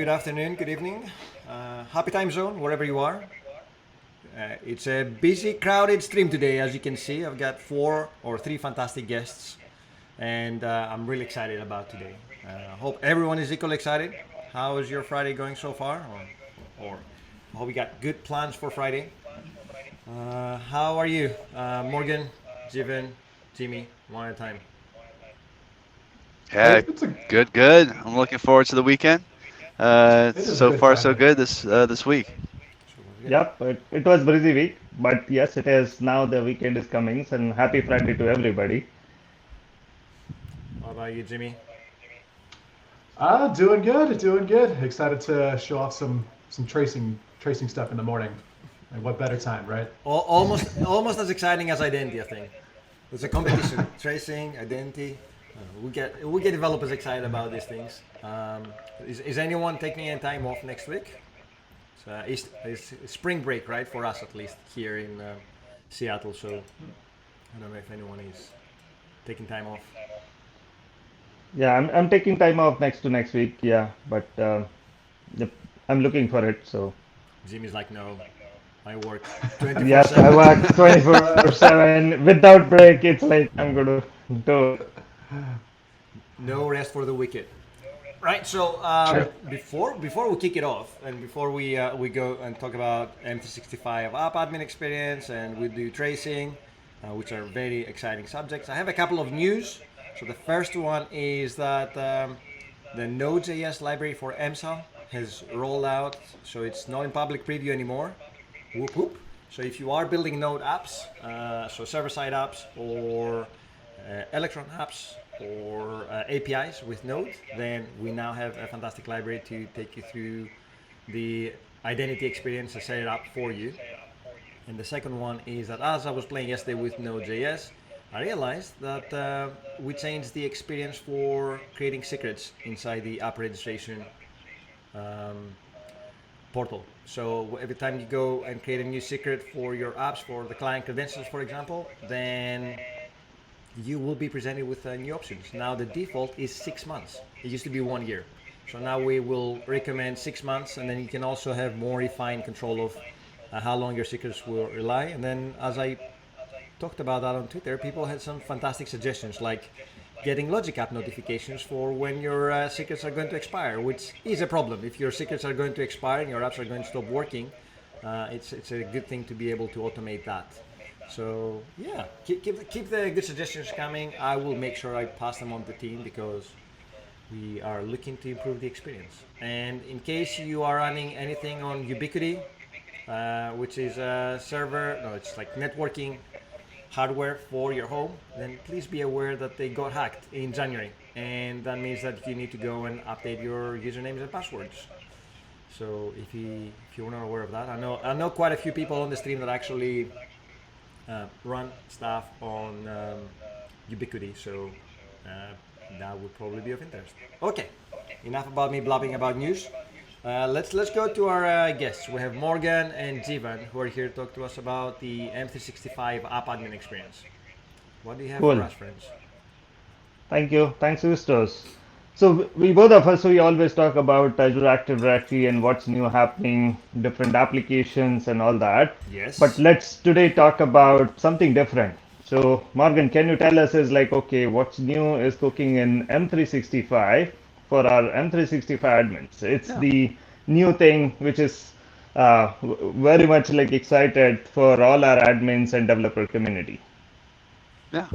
good afternoon, good evening. Happy time zone, wherever you are. It's a busy, crowded stream today, as you can see. I've got four or three fantastic guests, and I'm really excited about today. Hope everyone is equally excited. How is your Friday going so far? Or I hope you got good plans for Friday. How are you, Morgan, Jivan, Jimmy? One at a time. Yeah, It's a good, good. I'm looking forward to the weekend. it is a So good far, so Friday. good this week. So we're good. Yep, it was busy week, but yes, it is now the weekend is coming, and happy Friday to everybody. How about you, Jimmy? Doing good, doing good. Excited to show off some tracing stuff in the morning. And what better time, right? Almost as exciting as identity, I think. It's a competition. Tracing, identity. We get developers excited about these things. Is anyone taking any time off next week? It's spring break, right? For us at least here in Seattle. So I don't know if anyone is taking time off. Yeah, I'm taking time off next week. Yeah, but yep, I'm looking for it. So Jimmy's like, no, I work 24 yes, I 7. work 24/7 without break. It's like I'm gonna do it. No rest for the wicked. Right. So True. before we kick it off, and before we go and talk about M365 app admin experience, and we do tracing, which are very exciting subjects, I have a couple of news. So the first one is that the Node.js library for MSAL has rolled out, so it's not in public preview anymore. Whoop whoop. So if you are building Node apps, so server-side apps or Electron apps or APIs with Node, then we now have a fantastic library to take you through the identity experience and set it up for you. And the second one is that as I was playing yesterday with Node.js, I realized that we changed the experience for creating secrets inside the app registration um, portal. So every time you go and create a new secret for your apps, for the client credentials, for example, then you will be presented with new options. Now the default is 6 months. It used to be 1 year. So now we will recommend 6 months, and then you can also have more refined control of how long your secrets will rely. And then, as I talked about that on Twitter, people had some fantastic suggestions, like getting Logic App notifications for when your secrets are going to expire, which is a problem. If your secrets are going to expire and your apps are going to stop working, it's a good thing to be able to automate that. So yeah, keep the good suggestions coming. I will make sure I pass them on to the team because we are looking to improve the experience. And in case you are running anything on Ubiquiti, which is a server, no, it's like networking hardware for your home, then please be aware that they got hacked in January. And that means that you need to go and update your usernames and passwords. So if you're not aware of that, I know quite a few people on the stream that actually run stuff on Ubiquiti, so uh, that would probably be of interest. Okay, enough about me blabbing about news. Let's go to our guests. We have Morgan and Jivan who are here to talk to us about the M365 app admin experience. What do you have for Cool. us, friends? Thank you. Thanks, Sisters. So we both of us we always talk about Azure Active Directory and what's new happening, different applications and all that. But Yes. let's today talk about something different. So Morgan, can you tell us is like okay, what's new is cooking in M365 for our M365 admins? It's Yeah, the new thing which is very much like excited for all our admins and developer community. yeah.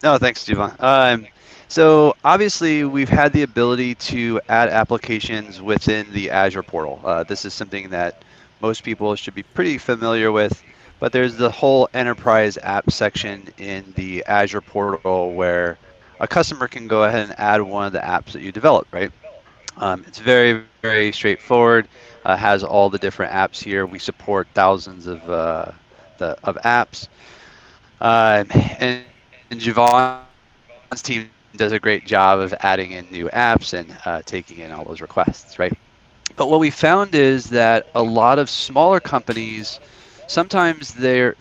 No, thanks, Jivan. So obviously, we've had the ability to add applications within the Azure portal. This is something that most people should be pretty familiar with, but there's the whole enterprise app section in the Azure portal where a customer can go ahead and add one of the apps that you develop, right? It's very, very straightforward. Has all the different apps here. We support thousands of apps. And Javon's team does a great job of adding in new apps and taking in all those requests, right? But what we found is that a lot of smaller companies sometimes they're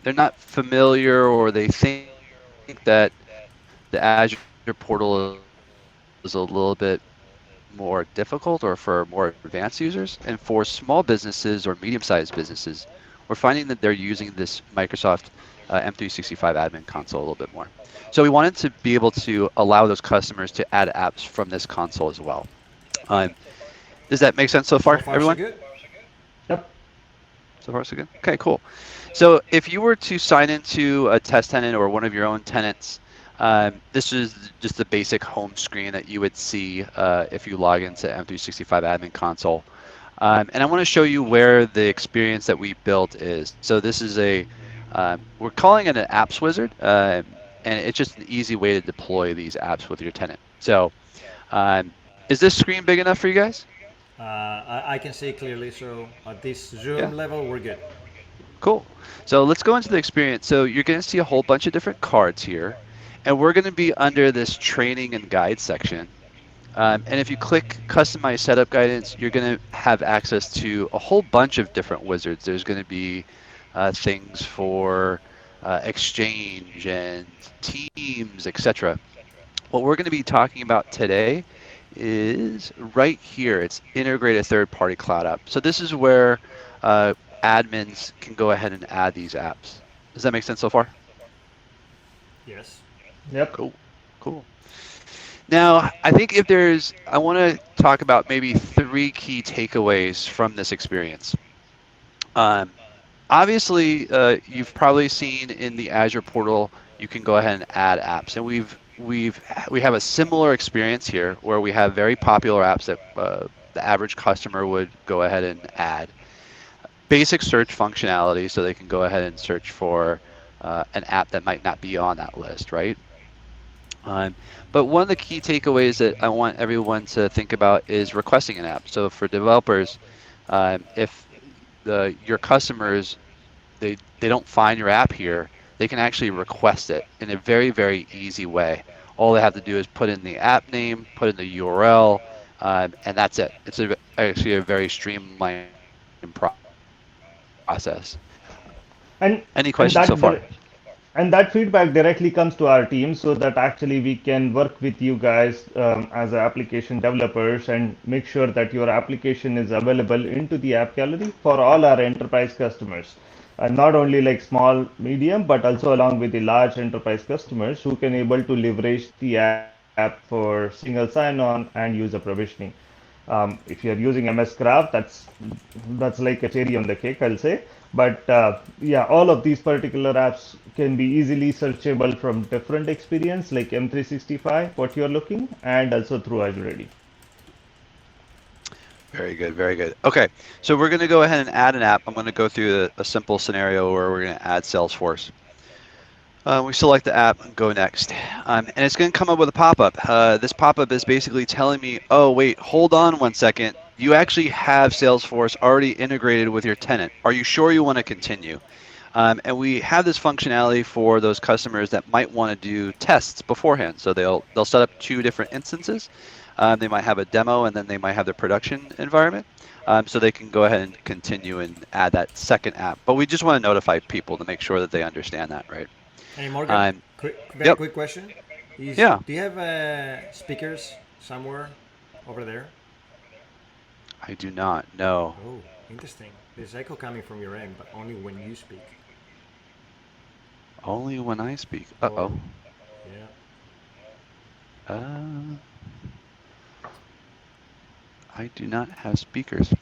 not familiar or they think that the Azure portal is a little bit more difficult or for more advanced users. And for small businesses or medium-sized businesses, we're finding that they're using this Microsoft M365 admin console a little bit more. So we wanted to be able to allow those customers to add apps from this console as well. Does that make sense so far, So far, everyone? so good. Yep. So far, so good. Okay, cool. So if you were to sign into a test tenant or one of your own tenants, this is just the basic home screen that you would see if you log into M365 Admin Console. And I want to show you where the experience that we built is. So this is we're calling it an apps wizard, and it's just an easy way to deploy these apps with your tenant. So is this screen big enough for you guys? I can see clearly, so at this Zoom Yeah. level, we're good. Cool. So let's go into the experience. So you're going to see a whole bunch of different cards here, and we're going to be under this training and guide section. And if you click customize setup guidance, you're going to have access to a whole bunch of different wizards. There's going to be things for Exchange and Teams, etc. What we're going to be talking about today is right here. It's integrated third-party cloud app. So this is where admins can go ahead and add these apps. Does that make sense so far? Yes. Yep. Cool. Cool. Now, I think I want to talk about maybe 3 key takeaways from this experience. Obviously, you've probably seen in the Azure portal, you can go ahead and add apps, and we have a similar experience here where we have very popular apps that the average customer would go ahead and add. Basic search functionality, so they can go ahead and search for an app that might not be on that list, right? But one of the key takeaways that I want everyone to think about is requesting an app. So for developers, if your customers they don't find your app here, they can actually request it in a very, very easy way. All they have to do is put in the app name, put in the URL, and that's it. It's actually a very streamlined process. And Any questions so far? And that feedback directly comes to our team so that actually we can work with you guys as application developers and make sure that your application is available into the app gallery for all our enterprise customers. And not only like small, medium, but also along with the large enterprise customers who can able to leverage the app for single sign-on and user provisioning. If you're using MS Graph, that's like a cherry on the cake, I'll say. But yeah, all of these particular apps can be easily searchable from different experience like M365, what you're looking, and also through Azure AD. Very good, very good. Okay, so we're going to go ahead and add an app. I'm going to go through a simple scenario where we're going to add Salesforce. We select the app and go next. And it's going to come up with a pop-up. This pop-up is basically telling me, oh, wait, hold on one second. You actually have Salesforce already integrated with your tenant. Are you sure you want to continue? And we have this functionality for those customers that might want to do tests beforehand. So they'll set up 2 different instances. They might have a demo, and then they might have their production environment. So they can go ahead and continue and add that second app. But we just want to notify people to make sure that they understand that, right? Hey, Morgan, yep. quick question. Yeah. Do you have speakers somewhere over there? I do not, no. Oh, interesting. There's echo coming from your end, but only when you speak. Only when I speak. Uh-oh. Yeah. I do not have speakers.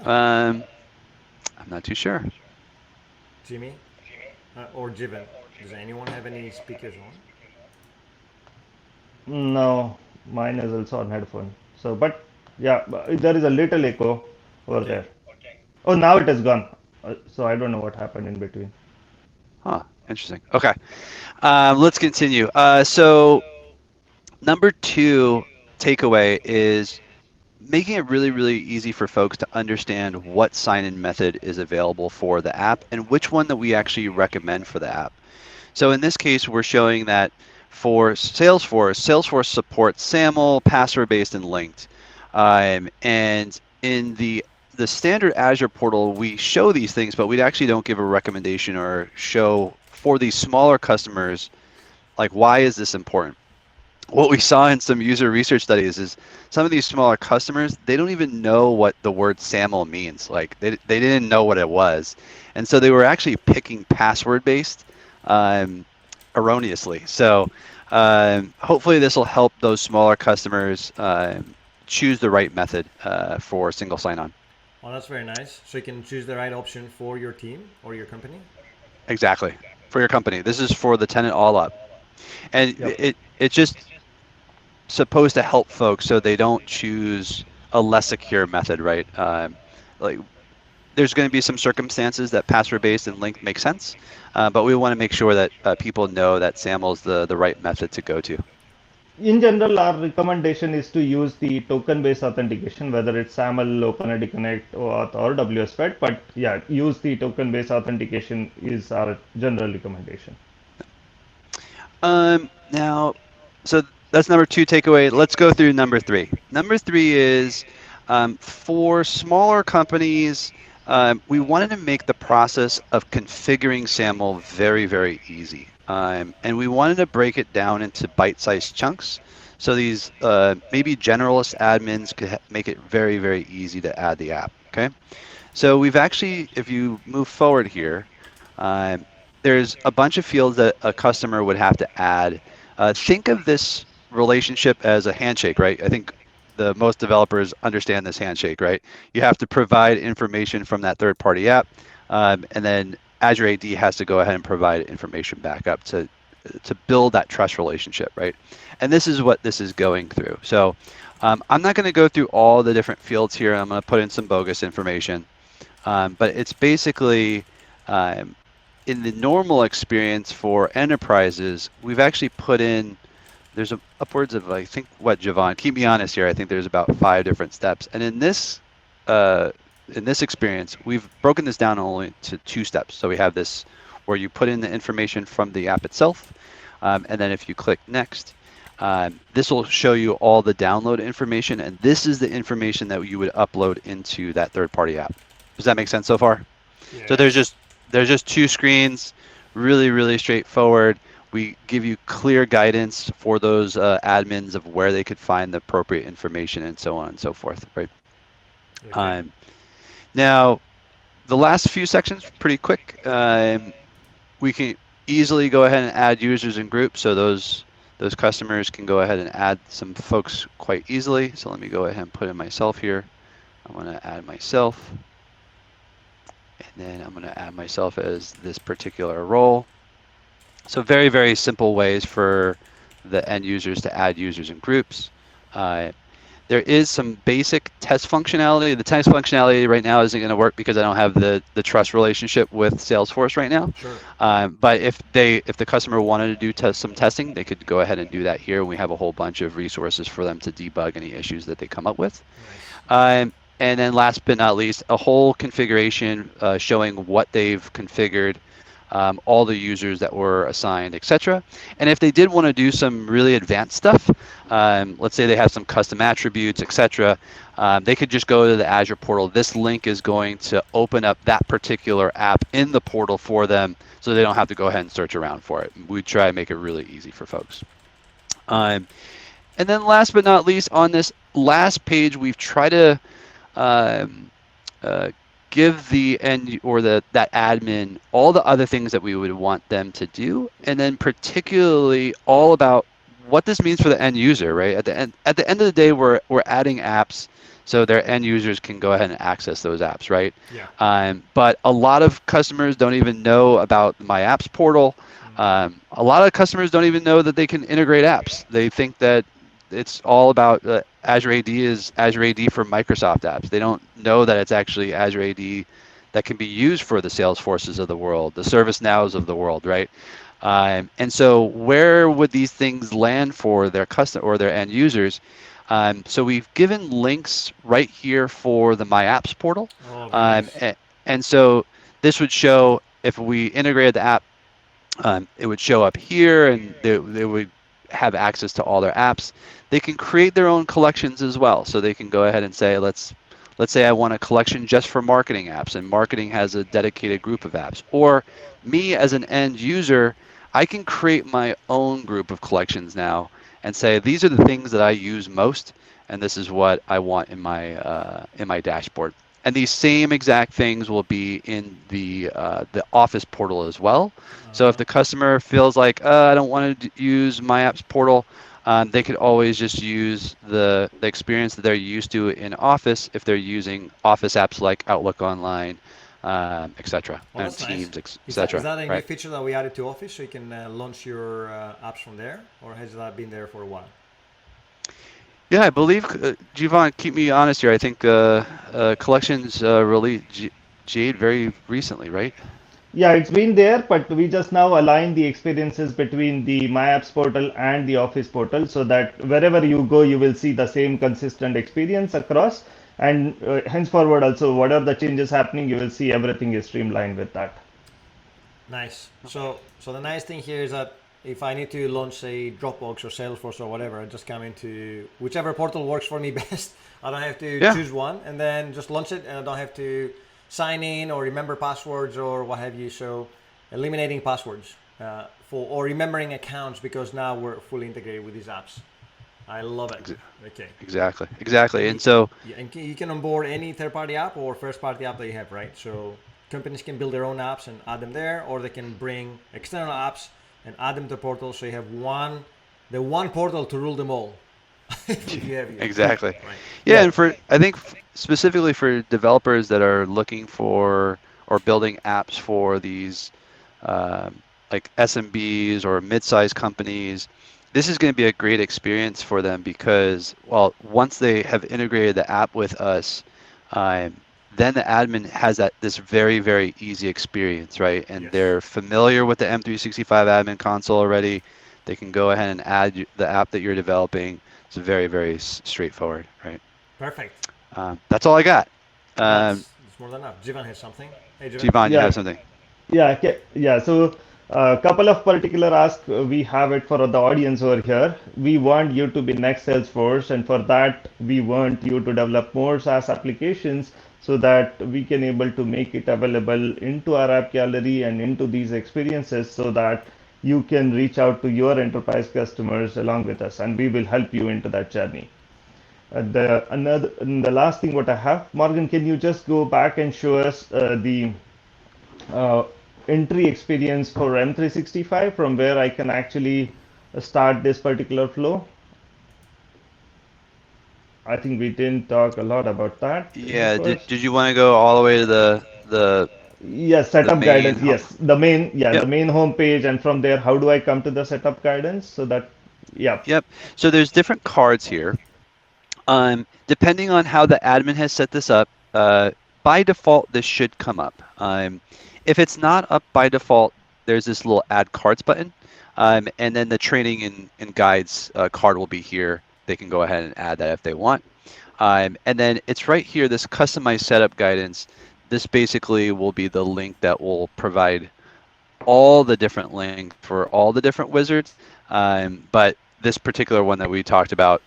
I'm not too sure. Jimmy? Or Jivan? Does anyone have any speakers on? No, mine is also on headphone. So, but yeah, there is a little echo over there. Oh, now it is gone. So I don't know what happened in between. Huh, interesting. Okay, let's continue. So number 2 takeaway is making it really, really easy for folks to understand what sign-in method is available for the app and which one that we actually recommend for the app. So in this case, we're showing that for Salesforce supports SAML, password-based, and linked. And in the standard Azure portal, we show these things, but we actually don't give a recommendation or show for these smaller customers, like, why is this important? what we saw in some user research studies is some of these smaller customers, they don't even know what the word SAML means. Like they didn't know what it was. And so they were actually picking password based erroneously. So hopefully this will help those smaller customers choose the right method for single sign-on. Oh, that's very nice. So you can choose the right option for your team or your company. Exactly. For your company. This is for the tenant all up. And Yep. it's just supposed to help folks so they don't choose a less secure method, right? Like there's going to be some circumstances that password-based and linked make sense, but we want to make sure that people know that SAML is the right method to go to. In general, our recommendation is to use the token-based authentication, whether it's SAML, OpenID Connect, OAuth, or WSFED. But yeah, use the token-based authentication is our general recommendation. Now, so that's number 2 takeaway. Let's go through number 3. Number 3 is for smaller companies, we wanted to make the process of configuring SAML very, very easy. And we wanted to break it down into bite-sized chunks. So these maybe generalist admins could make it very, very easy to add the app, okay? So we've actually, if you move forward here, there's a bunch of fields that a customer would have to add. Think of this relationship as a handshake, right? I think the most developers understand this handshake, right? You have to provide information from that third-party app, and then Azure AD has to go ahead and provide information back up to build that trust relationship, right? And this is what this is going through. So I'm not going to go through all the different fields here. I'm going to put in some bogus information, but it's basically in the normal experience for enterprises, we've actually put in, there's upwards of, I think, what, Javon, keep me honest here, I think there's about 5 different steps. And in this experience, we've broken this down only to 2 steps. So we have this where you put in the information from the app itself, and then if you click next, this will show you all the download information, and this is the information that you would upload into that third-party app. Does that make sense so far? Yeah. So there's just 2 screens, really, really straightforward. We give you clear guidance for those admins of where they could find the appropriate information and so on and so forth, right? Okay. Now, the last few sections, pretty quick. We can easily go ahead and add users and groups, so those customers can go ahead and add some folks quite easily. So let me go ahead and put in myself here. I'm going to add myself. And then I'm going to add myself as this particular role. So very, very simple ways for the end users to add users and groups. There is some basic test functionality. The test functionality right now isn't going to work because I don't have the trust relationship with Salesforce right now. Sure. But if the customer wanted to do some testing, they could go ahead and do that here. We have a whole bunch of resources for them to debug any issues that they come up with. Nice. And then last but not least, a whole configuration showing what they've configured, all the users that were assigned, etc. And if they did want to do some really advanced stuff, let's say they have some custom attributes, etc., they could just go to the Azure portal. This link is going to open up that particular app in the portal for them, so they don't have to go ahead and search around for it. We try to make it really easy for folks. And then last but not least, on this last page, we've tried to give the end or that admin all the other things that we would want them to do, and then particularly all about what this means for the end user, right? At the end of the day, we're adding apps so their end users can go ahead and access those apps, right? Yeah. But a lot of customers don't even know about My Apps portal. A lot of customers don't even know that they can integrate apps. They think that it's all about Azure AD is Azure AD for Microsoft apps. They don't know that it's actually Azure AD that can be used for the Salesforces of the world, the ServiceNows of the world, right? And so where would these things land for their customer or their end users? So we've given links right here for the My Apps portal. Oh, very nice. And so this would show if we integrated the app, it would show up here, and they would have access to all their apps. They can create their own collections as well. So they can go ahead and say, let's say I want a collection just for marketing apps, and marketing has a dedicated group of apps. Or me as an end user, I can create my own group of collections now, and say, these are the things that I use most, and this is what I want in my dashboard. And these same exact things will be in the Office portal as well. So if the customer feels like, I don't want to use my apps portal, they could always just use the experience that they're used to in Office if they're using Office apps like Outlook Online, etc., Well, and that's nice. Teams, Is etc. that a new Right? feature that we added to Office so you can launch your apps from there, or has that been there for a while? Yeah, I believe, Jivan, keep me honest here. I think Collections released Jade very recently, right? Yeah, it's been there, but we just now align the experiences between the My Apps portal and the Office portal so that wherever you go, you will see the same consistent experience across. And henceforward, also, whatever the changes happening, you will see everything is streamlined with that. Nice. So the nice thing here is that if I need to launch a Dropbox or Salesforce or whatever, I just come into whichever portal works for me best. I don't have to Yeah. choose one and then just launch it, and I don't have to sign in or remember passwords or what have you. So eliminating passwords or remembering accounts, because now we're fully integrated with these apps. I love it. Okay. Exactly. And so, Yeah, and you can onboard any third-party app or first-party app that you have, right? So companies can build their own apps and add them there, or they can bring external apps and add them to the portal. So you have the one portal to rule them all. If you have exactly. Right. Yeah, and I think specifically for developers that are looking for or building apps for these like SMBs or mid-sized companies, this is going to be a great experience for them because, well, once they have integrated the app with us, then the admin has this very, very easy experience, right? And Yes. they're familiar with the M365 admin console already. They can go ahead and add the app that you're developing. It's very, very straightforward, right? Perfect. That's all I got. That's more than enough. Jivan has something. Hey, Jivan. Jivan, you Yeah, have something? yeah, yeah. So, a couple of particular asks we have it for the audience over here. We want you to be next Salesforce, and for that, we want you to develop more SaaS applications so that we can able to make it available into our app gallery and into these experiences, so that you can reach out to your enterprise customers along with us, and we will help you into that journey. The last thing what I have, Morgan, can you just go back and show us the uh, entry experience for M365 from where I can actually start this particular flow? I think we didn't talk a lot about that in the Yeah. first. Did you want to go all the way to the Yes, the setup main? guidance. Yes, the main, yeah, the Yep. main homepage, and from there, how do I come to the setup guidance? So that, yeah, Yep. So there's different cards here. Depending on how the admin has set this up, by default, this should come up. If it's not up by default, there's this little add cards button. And then the training and guides card will be here. They can go ahead and add that if they want. And then it's right here, this customized setup guidance. This basically will be the link that will provide all the different links for all the different wizards. But this particular one that we talked about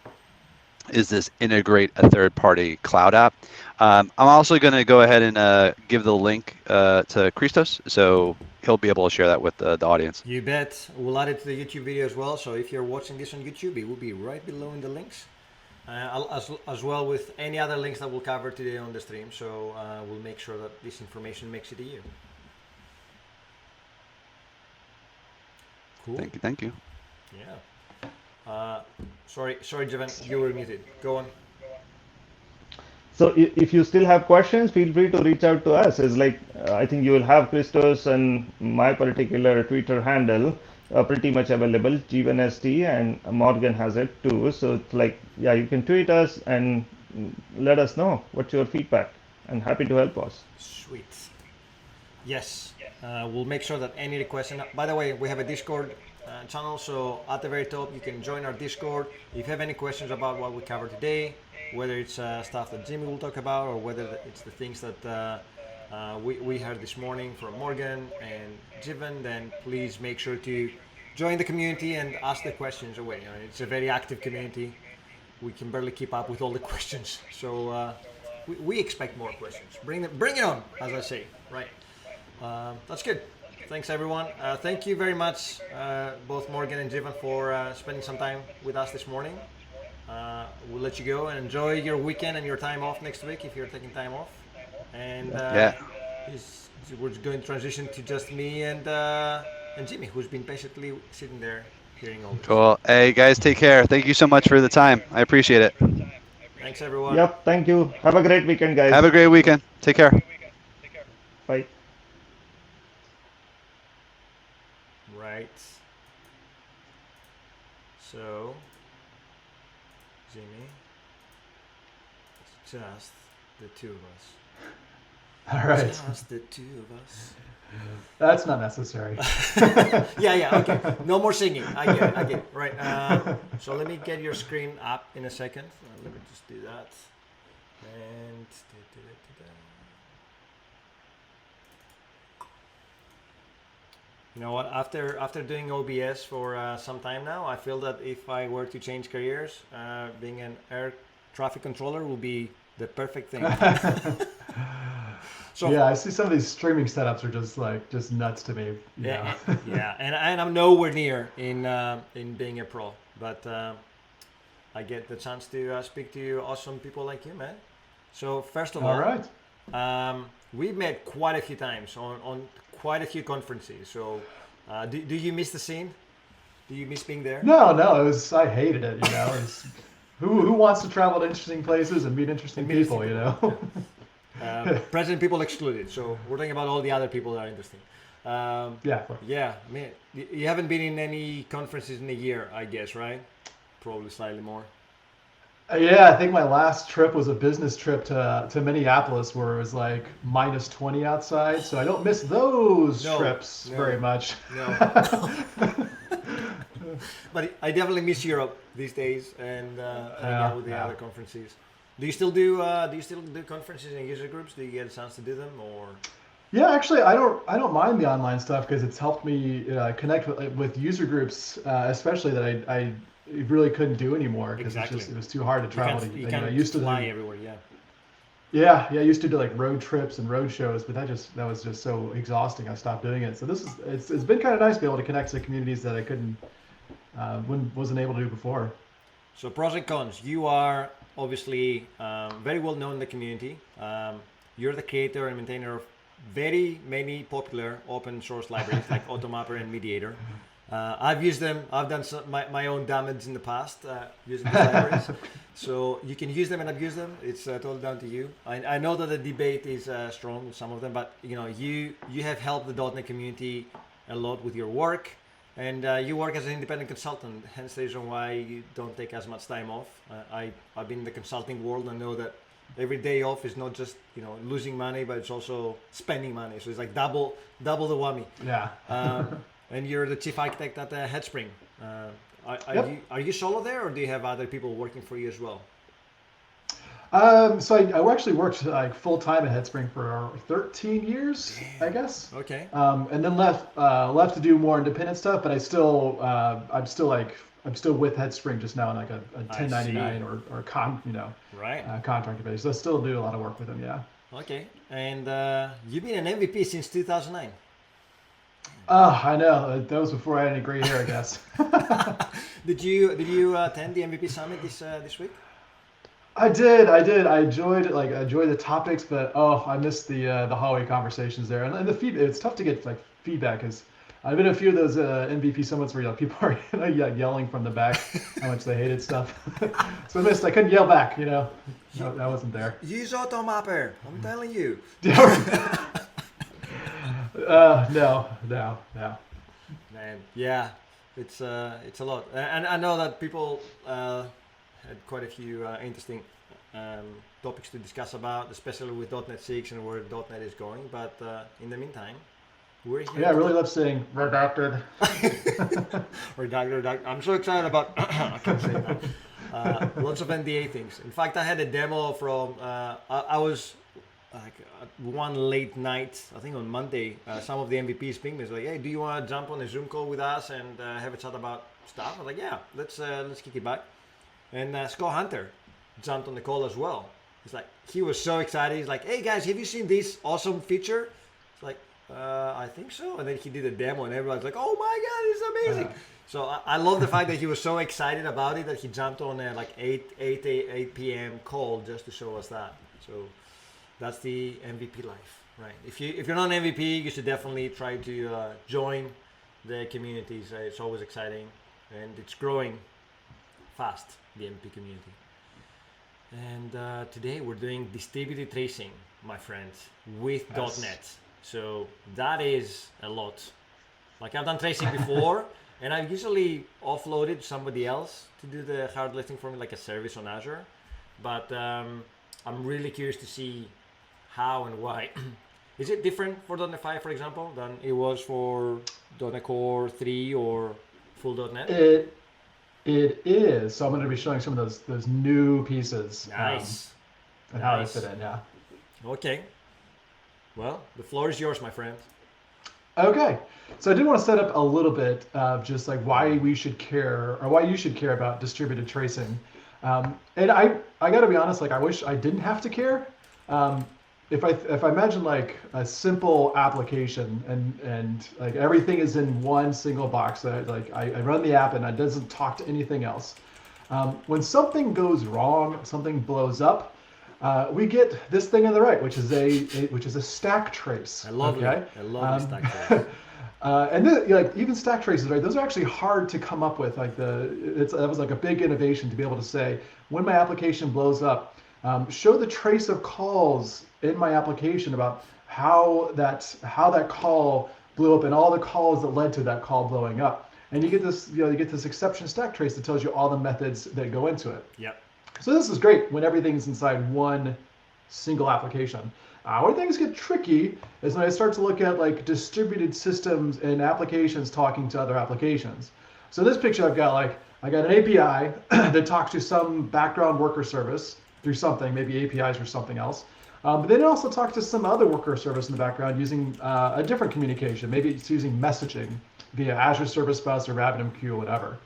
is this integrate a third-party cloud app. I'm also going to go ahead and give the link to Christos, so he'll be able to share that with the audience. You bet. We'll add it to the YouTube video as well. So if you're watching this on YouTube, it will be right below in the links. As well with any other links that we'll cover today on the stream. So we'll make sure that this information makes it to you. Cool. Thank you. Yeah. Sorry, Jivan, you were muted. Go on. so if you still have questions, feel free to reach out to us. It's like I think you will have Christos and my particular Twitter handle pretty much available, GvenST, and Morgan has it too. So it's like, yeah, you can tweet us and let us know what's your feedback, and happy to help us. Sweet. Yes. We'll make sure that any question. By the way, we have a Discord channel, so at the very top you can join our Discord. If you have any questions about what we covered today, whether it's stuff that Jimmy will talk about or whether it's the things that we heard this morning from Morgan and Jivan, then please make sure to join the community and ask the questions away. You know, it's a very active community. We can barely keep up with all the questions, so we expect more questions. Bring it on, as I say. Right. That's good. Thanks, everyone. Thank you very much, both Morgan and Jivan, for spending some time with us this morning. We'll let you go and enjoy your weekend and your time off next week if you're taking time off. And Yeah. we're going to transition to just me and Jimmy, who's been patiently sitting there hearing all this. Cool. Hey, guys, take care. Thank you so much for the time. I appreciate it. Thanks, everyone. Yep. Thank you. Have a great weekend, guys. Have a great weekend. Take care. Bye. Right. So, Jimmy, it's just the two of us. All right. Just the two of us. That's not necessary. Yeah, okay. No more singing. I get it. Right. So let me get your screen up in a second. Let me just do that. And you know what? After doing OBS for some time now, I feel that if I were to change careers, being an air traffic controller will be the perfect thing. So Yeah, I see some of these streaming setups are just nuts to me. You yeah, know? yeah, and I'm nowhere near in being a pro, but I get the chance to speak to awesome people like you, man. So first of all, All right. we've met quite a few times on quite a few conferences. So do you miss the scene? Do you miss being there? No, I hated it. You know, who wants to travel to interesting places and meet interesting meet interesting people? You know. Present people excluded. So we're talking about all the other people that are interesting. Yeah. Yeah, I mean, you haven't been in any conferences in a year, I guess, right? Probably slightly more. Yeah, I think my last trip was a business trip to Minneapolis where it was like minus 20 outside. So I don't miss those No, trips no. very much. No. But I definitely miss Europe these days and hang out with the Yeah. other conferences. Do you still do conferences and user groups? Do you get a chance to do them or? Yeah, actually, I don't mind the online stuff because it's helped me connect with user groups, especially that I really couldn't do anymore because Exactly. it was too hard to travel. You I can't used to fly do, everywhere, yeah. yeah, I used to do like road trips and road shows, but that was just so exhausting. I stopped doing it. So it's been kind of nice to be able to connect to communities that I wasn't able to do before. So pros and cons. You are obviously very well known in the community. You're the creator and maintainer of very many popular open source libraries like Automapper and Mediator. I've used them. I've done my own damage in the past using these libraries. So you can use them and abuse them. It's totally down to you. I know that the debate is strong with some of them, but you have helped the .NET community a lot with your work. And you work as an independent consultant, hence the reason why you don't take as much time off. I've been in the consulting world and know that every day off is not just losing money, but it's also spending money. So it's like double the whammy. Yeah. And you're the chief architect at Headspring. Yep. Are you solo there, or do you have other people working for you as well? So I actually worked like full time at Headspring for 13 years, I guess. Okay. And then left to do more independent stuff, but I'm still with Headspring just now on like a 1099 or contractor basis. So I still do a lot of work with them. Yeah. Okay. And you've been an MVP since 2009. Oh, I know. That was before I had any gray hair, I guess. Did you attend the MVP summit this week? I did. I enjoyed the topics, but I missed the hallway conversations there, and the feedback. It's tough to get like feedback because I've been to a few of those MVP summits where people are yelling from the back how much they hated stuff. So I couldn't yell back. No, I wasn't there. Use Automapper. I'm telling you. No. Man, yeah, it's a lot, and I know that people had quite a few interesting topics to discuss about, especially with .NET 6 and where .NET is going. But in the meantime, we're here. Yeah, I really love saying redacted. Redacted. I'm so excited about. I can't say that. Lots of NDA things. In fact, I had a demo from. I was like one late night, I think on Monday. Some of the MVPs pinged me. It's like, hey, do you want to jump on a Zoom call with us and have a chat about stuff? I was like, yeah, let's kick it back. And Scott Hunter jumped on the call as well. He was so excited. He's like, hey guys, have you seen this awesome feature? It's like, I think so. And then he did a demo, and everyone's like, "Oh my god, it's amazing!" So I love the fact that he was so excited about it that he jumped on a like 8 p.m. call just to show us that. So that's the MVP life, right? If you're not an MVP, you should definitely try to join the communities. It's always exciting, and it's growing fast. The MVP community. And today we're doing distributed tracing, my friends, with Yes. .NET. So that is a lot. Like I've done tracing before, and I've usually offloaded somebody else to do the hard lifting for me, like a service on Azure. But I'm really curious to see how and why. Is it different for .NET 5, for example, than it was for .NET Core 3 or full .NET? It is. So I'm going to be showing some of those new pieces. Nice. And how they Nice. fit in. Yeah. Okay. Well, the floor is yours, my friend. Okay, so I did want to set up a little bit of just like why we should care or why you should care about distributed tracing. And I got to be honest, like I wish I didn't have to care. If I imagine like a simple application and like everything is in one single box that like I run the app and it doesn't talk to anything else. When something goes wrong, something blows up, we get this thing on the right, which is a stack trace. I love okay? it. I love the stack trace. And then, like even stack traces, right? Those are actually hard to come up with. Like that was like a big innovation to be able to say when my application blows up, show the trace of calls in my application about how that call blew up and all the calls that led to that call blowing up. And you get this exception stack trace that tells you all the methods that go into it. Yep. So this is great when everything's inside one single application. Where things get tricky is when I start to look at like distributed systems and applications talking to other applications. So in this picture I got an API that talks to some background worker service through something, maybe APIs or something else. But then it also talks to some other worker service in the background using a different communication. Maybe it's using messaging via Azure Service Bus or RabbitMQ or whatever.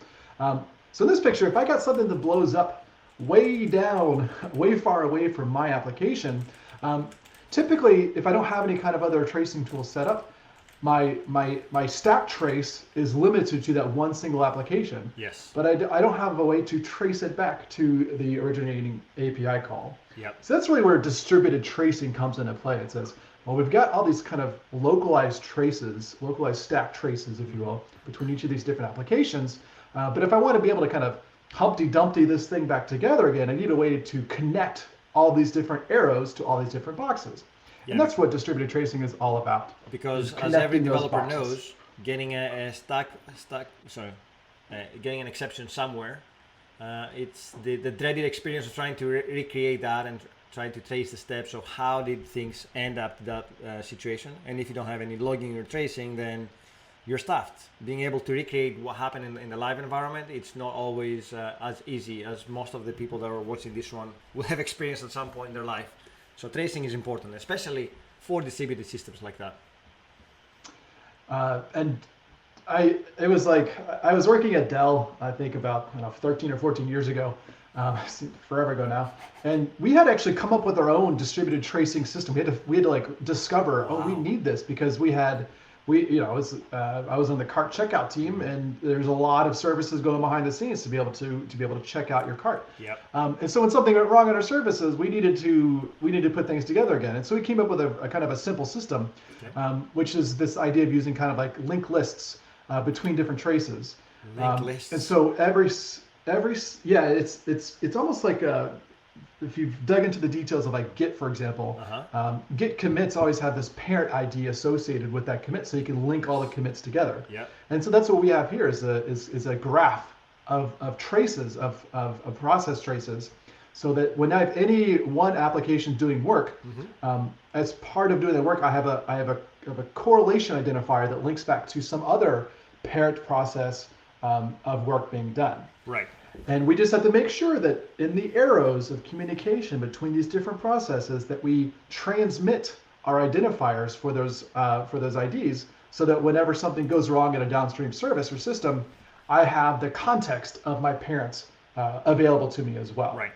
So in this picture, if I got something that blows up way down, way far away from my application, typically, if I don't have any kind of other tracing tool set up, my stack trace is limited to that one single application. Yes. But I don't have a way to trace it back to the originating API call. Yep. So that's really where distributed tracing comes into play. It says, well, we've got all these kind of localized traces, localized stack traces, if you will, between each of these different applications. But if I want to be able to kind of Humpty Dumpty this thing back together again, I need a way to connect all these different arrows to all these different boxes. Yeah. And that's what distributed tracing is all about. Because is as every connecting those developer boxes. knows, getting getting an exception somewhere, it's the dreaded experience of trying to recreate that and trying to trace the steps of how did things end up to that situation. And if you don't have any logging or tracing, then you're stuffed. Being able to recreate what happened in the live environment, it's not always as easy as most of the people that are watching this one will have experienced at some point in their life. So tracing is important, especially for distributed systems like that. And it was like I was working at Dell, I think about 13 or 14 years ago, forever ago now, and we had actually come up with our own distributed tracing system. We had to like discover, oh, we need this because I was on the cart checkout team, and there's a lot of services going behind the scenes to be able to check out your cart. Yep. And so when something went wrong on our services, we needed to put things together again. And so we came up with a kind of a simple system, which is this idea of using kind of like linked lists between different traces. Linked lists. And so it's almost like if you've dug into the details of like Git, for example, Git commits always have this parent ID associated with that commit, so you can link all the commits together. Yep. And so that's what we have here is a graph of traces of process traces, so that when I have any one application doing work, as part of doing that work, I have a correlation identifier that links back to some other parent process of work being done. Right. And we just have to make sure that in the arrows of communication between these different processes that we transmit our identifiers for those IDs, so that whenever something goes wrong in a downstream service or system, I have the context of my parents available to me as well. Right.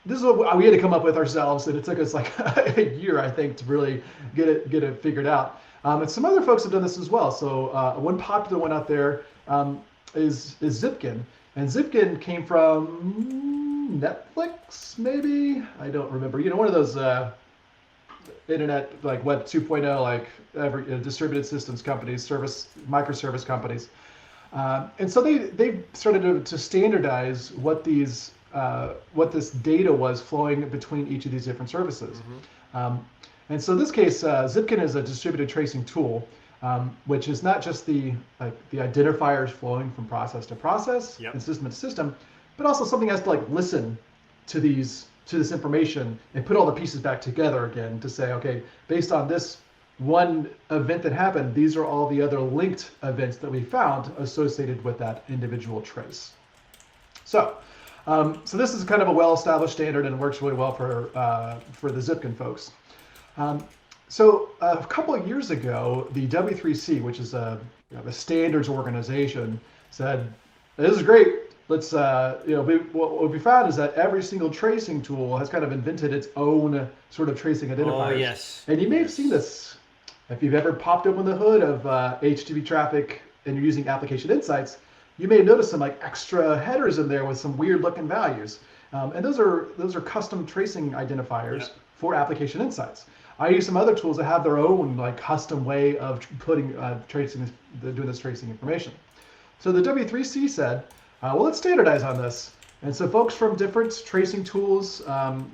this is what we had to come up with ourselves, and it took us like a year, I think, to really get it figured out. And some other folks have done this as well. So one popular one out there is Zipkin, and Zipkin came from Netflix, maybe, I don't remember. One of those internet like Web 2.0, like distributed systems companies, microservice companies. And so they started to standardize what this data was flowing between each of these different services. And so in this case, Zipkin is a distributed tracing tool, which is not just the identifiers flowing from process to process and system to system, but also something has to listen to this information and put all the pieces back together again to say, okay, based on this one event that happened, these are all the other linked events that we found associated with that individual trace. So this is kind of a well-established standard and works really well for the Zipkin folks. So a couple of years ago, the W3C, which is a standards organization, said, "This is great. Let's what we found is that every single tracing tool has kind of invented its own sort of tracing identifiers." Oh, yes. And you may have seen this if you've ever popped open the hood of HTTP traffic and you're using Application Insights. You may have noticed some extra headers in there with some weird looking values, and those are custom tracing identifiers for Application Insights. I use some other tools that have their own custom way of doing this tracing information. So the W3C said, well, let's standardize on this. And so folks from different tracing tools,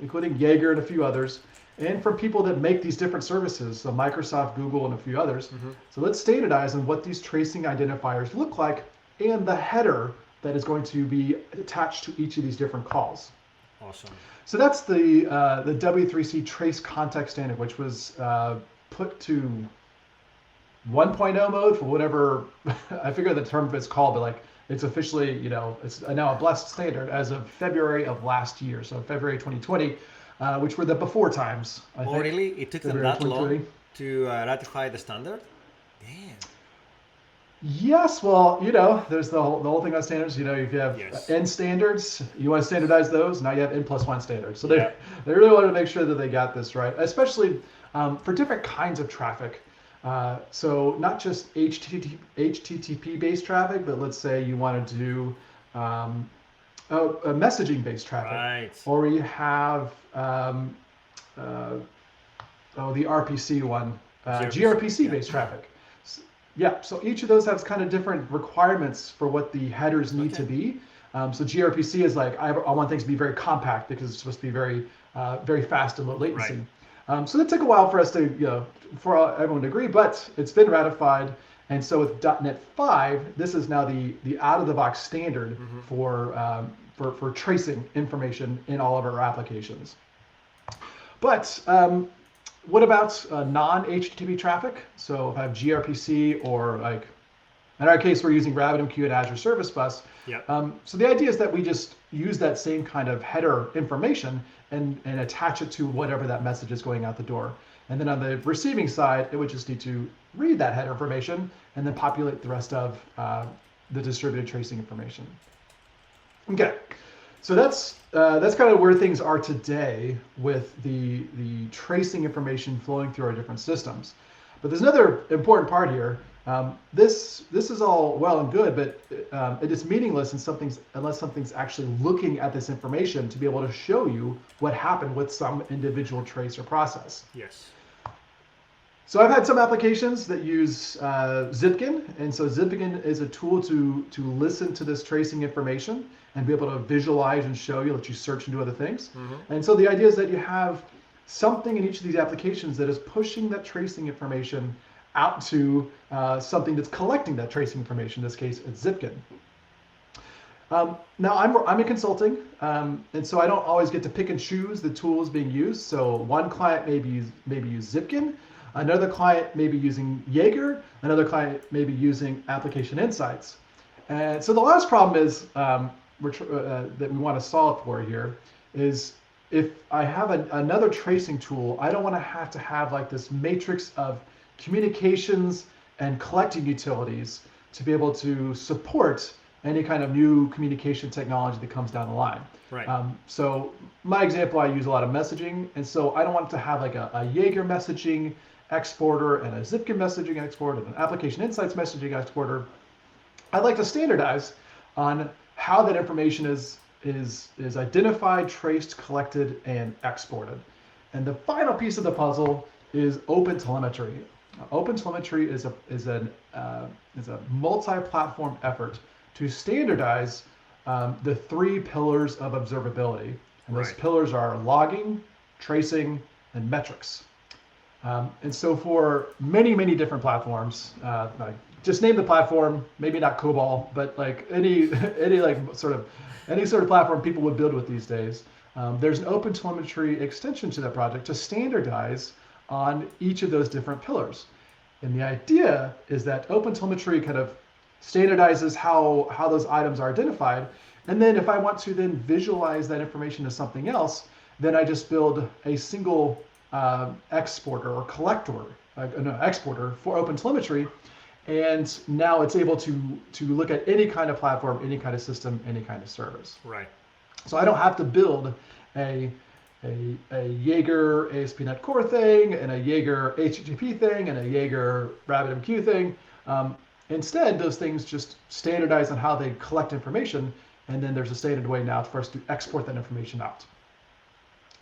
including Jaeger and a few others, and from people that make these different services, so Microsoft, Google, and a few others. So let's standardize on what these tracing identifiers look like and the header that is going to be attached to each of these different calls. Awesome. So that's the W3C Trace Context Standard, which was put to 1.0 mode for whatever, I forget the term it's called, but it's officially, it's now a blessed standard as of February of last year. So February 2020, which were the before times. I think. Really? It took them February that long 2020. to ratify the standard? Damn. Yes, well, there's the whole thing on standards. If you have N standards, you want to standardize those. Now you have N+1 standards. So they really wanted to make sure that they got this right, especially for different kinds of traffic. So not just HTTP-based traffic, but let's say you wanted to do a messaging-based traffic, Right. or you have the RPC one, gRPC-based traffic. Yeah, so each of those has kind of different requirements for what the headers need to be. So gRPC is I want things to be very compact because it's supposed to be very, very fast and low latency. Right. So that took a while for us to, for everyone to agree, but it's been ratified. And so with .NET 5, this is now the out-of-the-box standard for tracing information in all of our applications. But what about non-HTTP traffic? So if I have gRPC or in our case, we're using RabbitMQ and Azure Service Bus. Yeah. So the idea is that we just use that same kind of header information and attach it to whatever that message is going out the door. And then on the receiving side, it would just need to read that header information and then populate the rest of the distributed tracing information. Okay. So that's kind of where things are today with the tracing information flowing through our different systems. But there's another important part here. This is all well and good, but it is meaningless unless something's actually looking at this information to be able to show you what happened with some individual trace or process. Yes. So I've had some applications that use Zipkin, and so Zipkin is a tool to listen to this tracing information and be able to visualize and show you, let you search and do other things. And so the idea is that you have something in each of these applications that is pushing that tracing information out to something that's collecting that tracing information. In this case, it's Zipkin. Now I'm in consulting, and so I don't always get to pick and choose the tools being used. So one client maybe use Zipkin. Another client may be using Jaeger. Another client may be using Application Insights. And so the last problem is that we want to solve for here is if I have another tracing tool, I don't want to have this matrix of communications and collecting utilities to be able to support any kind of new communication technology that comes down the line. Right. So my example, I use a lot of messaging, and so I don't want to have like a Jaeger messaging exporter and a Zipkin messaging exporter and an Application Insights messaging exporter. I'd like to standardize on how that information is identified, traced, collected, and exported. And the final piece of the puzzle is OpenTelemetry. OpenTelemetry is a multi-platform effort to standardize the 3 pillars of observability. And those pillars are logging, tracing, and metrics. And so for many, many different platforms, like just name the platform, maybe not COBOL, but like any sort of platform people would build with these days. There's an OpenTelemetry extension to that project to standardize on each of those different pillars. And the idea is that OpenTelemetry kind of standardizes how those items are identified. And then if I want to then visualize that information as something else, then I just build a single exporter or collector, exporter for OpenTelemetry. And now it's able to look at any kind of platform, any kind of system, any kind of service. Right. So I don't have to build a Jaeger ASP.NET Core thing and a Jaeger HTTP thing and a Jaeger RabbitMQ thing. Instead, those things just standardize on how they collect information, and then there's a standard way now for us to export that information out.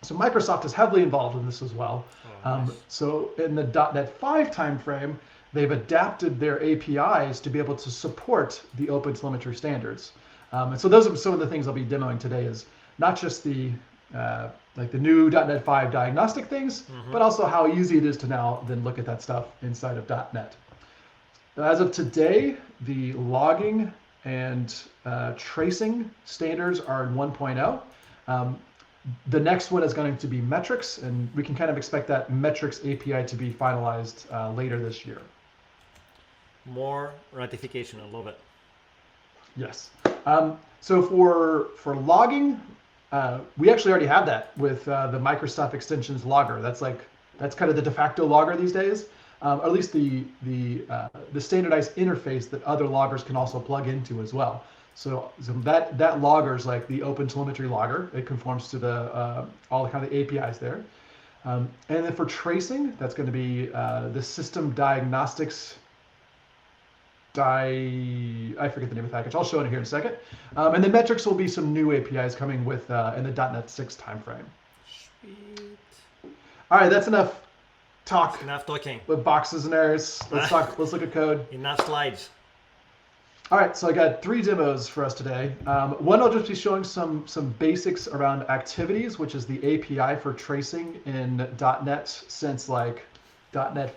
So Microsoft is heavily involved in this as well. Nice. So in the .NET 5 timeframe, they've adapted their APIs to be able to support the OpenTelemetry standards. And so those are some of the things I'll be demoing today, is not just the like the new .NET 5 diagnostic things, but also how easy it is to now then look at that stuff inside of .NET. As of today, the logging and tracing standards are in 1.0. The next one is going to be metrics, and we can kind of expect that metrics API to be finalized later this year. More ratification. I love it. Yes. So for logging, we actually already have that with the Microsoft Extensions logger. That's kind of the de facto logger these days, or at least the standardized interface that other loggers can also plug into as well. So that logger is like the OpenTelemetry logger. It conforms to the all the kind of the APIs there. And then for tracing, that's going to be the system diagnostics. I forget the name of the package. I'll show it here in a second. And then metrics will be some new APIs coming with in the .NET 6 timeframe. Sweet. All right, that's enough talk Enough talking. with boxes and errors. Let's talk. Let's look at code. Enough slides. All right, so I got 3 demos for us today. One, I'll just be showing some basics around activities, which is the API for tracing in .NET since like .NET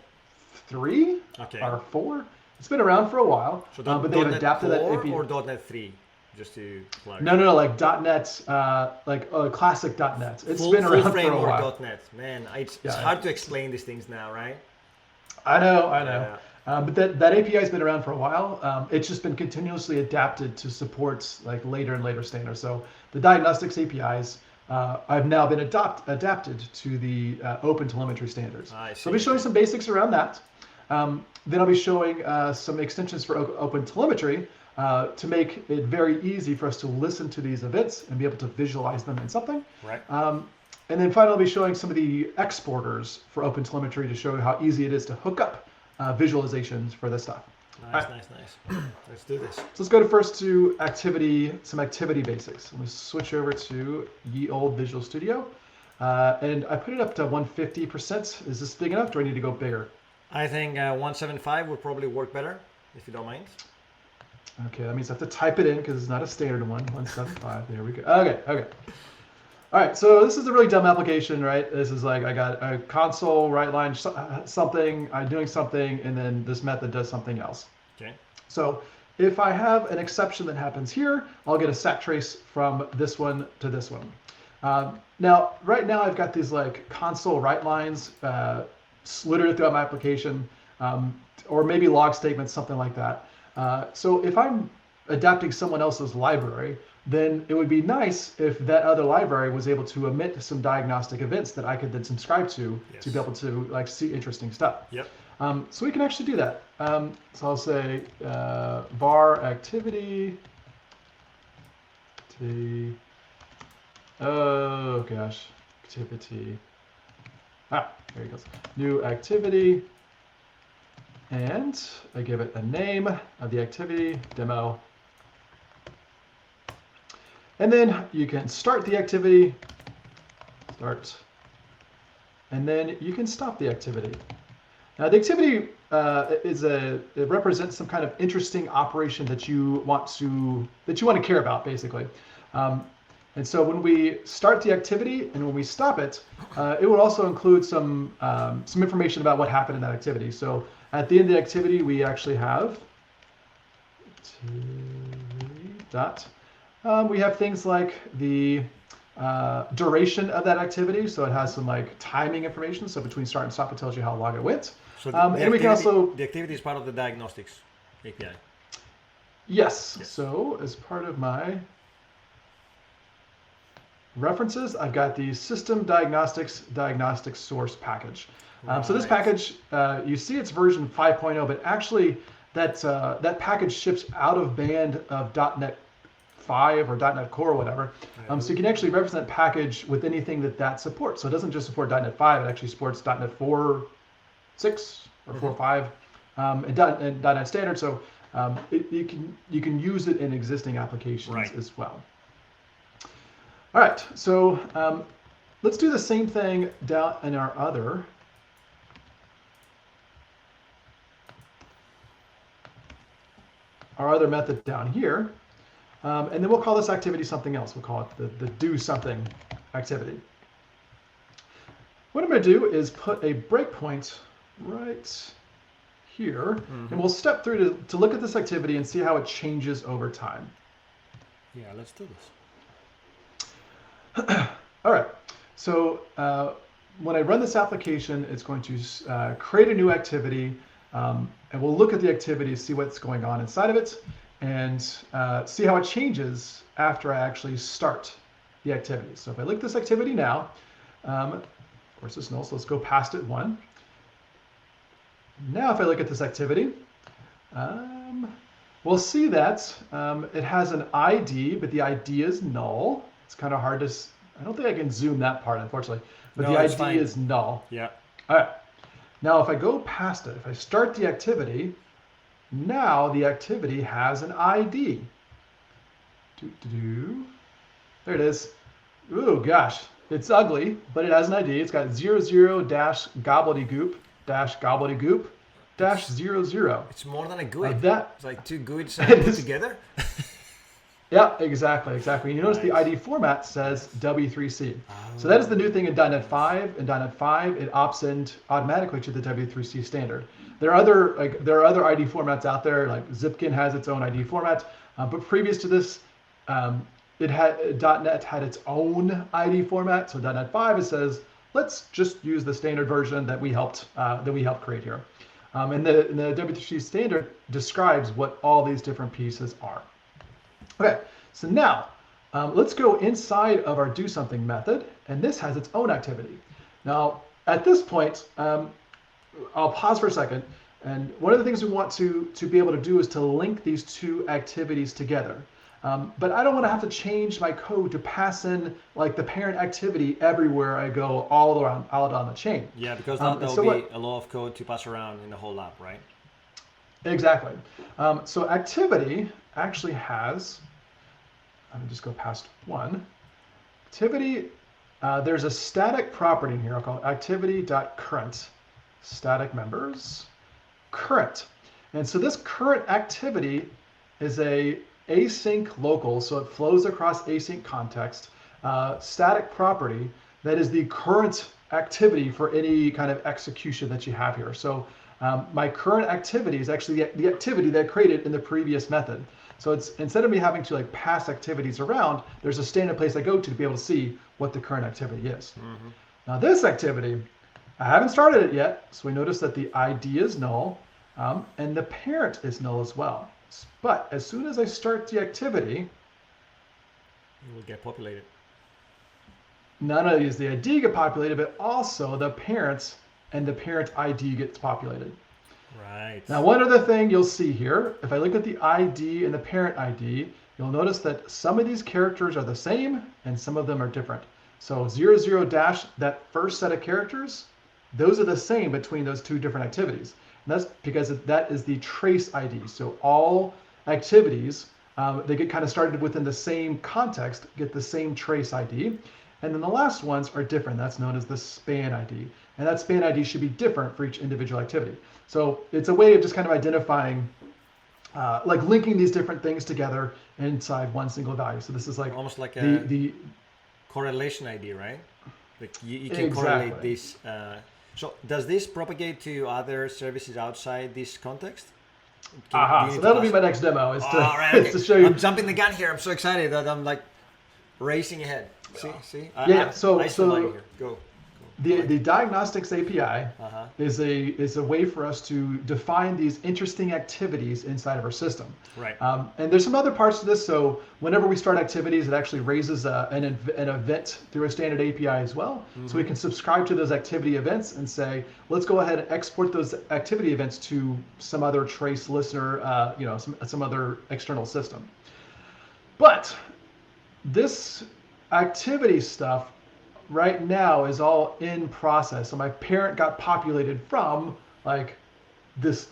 3 or 4. It's been around for a while, So but they've adapted that API. or .NET 3, just to clarify. No, like .NET, like classic .NET. It's Full been around for a framework while. .NET. Man, it's Yeah. hard to explain these things now, right? I know. Yeah. But that API has been around for a while. It's just been continuously adapted to support like later and later standards. So the diagnostics APIs have now been adapted to the OpenTelemetry standards. I So I'll be see. showing some basics around that. Then I'll be showing some extensions for OpenTelemetry to make it very easy for us to listen to these events and be able to visualize them in something. Right. And then finally, I'll be showing some of the exporters for OpenTelemetry to show how easy it is to hook up visualizations for this stuff. Nice. Let's do this. So let's go first to some activity basics. I'm going to switch over to ye old Visual Studio. And I put it up to 150%. Is this big enough? Do I need to go bigger? I think 175 would probably work better, if you don't mind. Okay, that means I have to type it in because it's not a standard one. 175. There we go. Okay. All right, so this is a really dumb application, right? This is like I got a console write line something, I'm doing something, and then this method does something else. Okay. So if I have an exception that happens here, I'll get a stack trace from this one to this one. Now, right now I've got these like console write lines littered throughout my application, or maybe log statements, something like that. So if I'm adapting someone else's library, then it would be nice if that other library was able to emit some diagnostic events that I could then subscribe to be able to like see interesting stuff. Yep. So we can actually do that. So I'll say var activity the, oh gosh, activity. There he goes. New activity. And I give it a name of the activity, demo. And then you can start the activity, start, and then you can stop the activity. Now the activity it represents some kind of interesting operation that you want to care about, basically. And so when we start the activity and when we stop it, it will also include some information about what happened in that activity. So at the end of the activity, we actually have we have things like the duration of that activity. So it has some like timing information. So between start and stop, it tells you how long it went. So and we can also the activity is part of the diagnostics API. Yes. So as part of my references, I've got the system diagnostics source package. So this package, you see it's version 5.0, but actually that package ships out of band of .NET 5 or .NET Core or whatever. So you can actually reference that package with anything that supports. So it doesn't just support .NET 5, it actually supports .NET 4, 6, or 4, 5, and .NET Standard. So you can use it in existing applications as well. All right, so let's do the same thing down in our other method down here. And then we'll call this activity something else. We'll call it the do something activity. What I'm going to do is put a breakpoint right here, and we'll step through to look at this activity and see how it changes over time. Yeah, let's do this. All right, so when I run this application, it's going to create a new activity, and we'll look at the activity, see what's going on inside of it, and see how it changes after I actually start the activity. So if I look at this activity now, of course it's null, so let's go past it 1. Now if I look at this activity, we'll see that it has an ID, but the ID is null. It's kind of hard to, I don't think I can zoom that part, unfortunately, but the ID is null. Yeah. All right. Now, if I go past it, if I start the activity, now the activity has an ID. There it is. Ooh, gosh, it's ugly, but it has an ID. It's got 00-gobbledygook-00. It's more than a GUID. It's like two GUIDs put together. Yeah, exactly. You notice the ID format says W3C. So that is the new thing in .NET 5. In .NET 5, it opts in automatically to the W3C standard. There are other ID formats out there, like Zipkin has its own ID format, but previous to this, .NET had its own ID format. So .NET 5, it says let's just use the standard version that we helped create here, and the W3C standard describes what all these different pieces are. Okay, so now let's go inside of our do something method, and this has its own activity. Now, at this point, I'll pause for a second, and one of the things we want to be able to do is to link these two activities together. But I don't want to have to change my code to pass in like the parent activity everywhere I go all around out on the chain. Yeah, because that will be a lot of code to pass around in the whole lab, right? Exactly. So activity actually has, let me just go past 1. Activity, there's a static property in here. I'll call it activity.current, static members, current. And so this current activity is a async local, so it flows across async context, static property that is the current activity for any kind of execution that you have here. So my current activity is actually the activity that I created in the previous method. So it's, instead of me having to like pass activities around, there's a standard place I go to be able to see what the current activity is. Now this activity, I haven't started it yet, so we notice that the ID is null, and the parent is null as well. But as soon as I start the activity, it will get populated. Not only does the ID get populated, but also the parents and the parent ID gets populated. Right. Now, one other thing you'll see here, if I look at the ID and the parent ID, you'll notice that some of these characters are the same and some of them are different. So 00 dash, that first set of characters, those are the same between those two different activities. And that's because that is the trace ID. So all activities, they get kind of started within the same context, get the same trace ID. And then the last ones are different. That's known as the span ID. And that span ID should be different for each individual activity. So it's a way of just kind of identifying, like linking these different things together inside one single value. So this is like almost like the correlation ID, right? Like you can correlate exactly. this. So does this propagate to other services outside this context? Aha, Do you so need to that'll be pass- my next demo, is to, All right, is okay. to show you. I'm jumping the gun here. I'm so excited that I'm like racing ahead. See? Yeah, so- I still like it here. Go. The diagnostics API Uh-huh. is a way for us to define these interesting activities inside of our system. Right. And there's some other parts to this. So whenever we start activities, it actually raises an event through a standard API as well. So we can subscribe to those activity events and say, let's go ahead and export those activity events to some other trace listener, some other external system. But this activity stuff right now is all in process. So my parent got populated from like this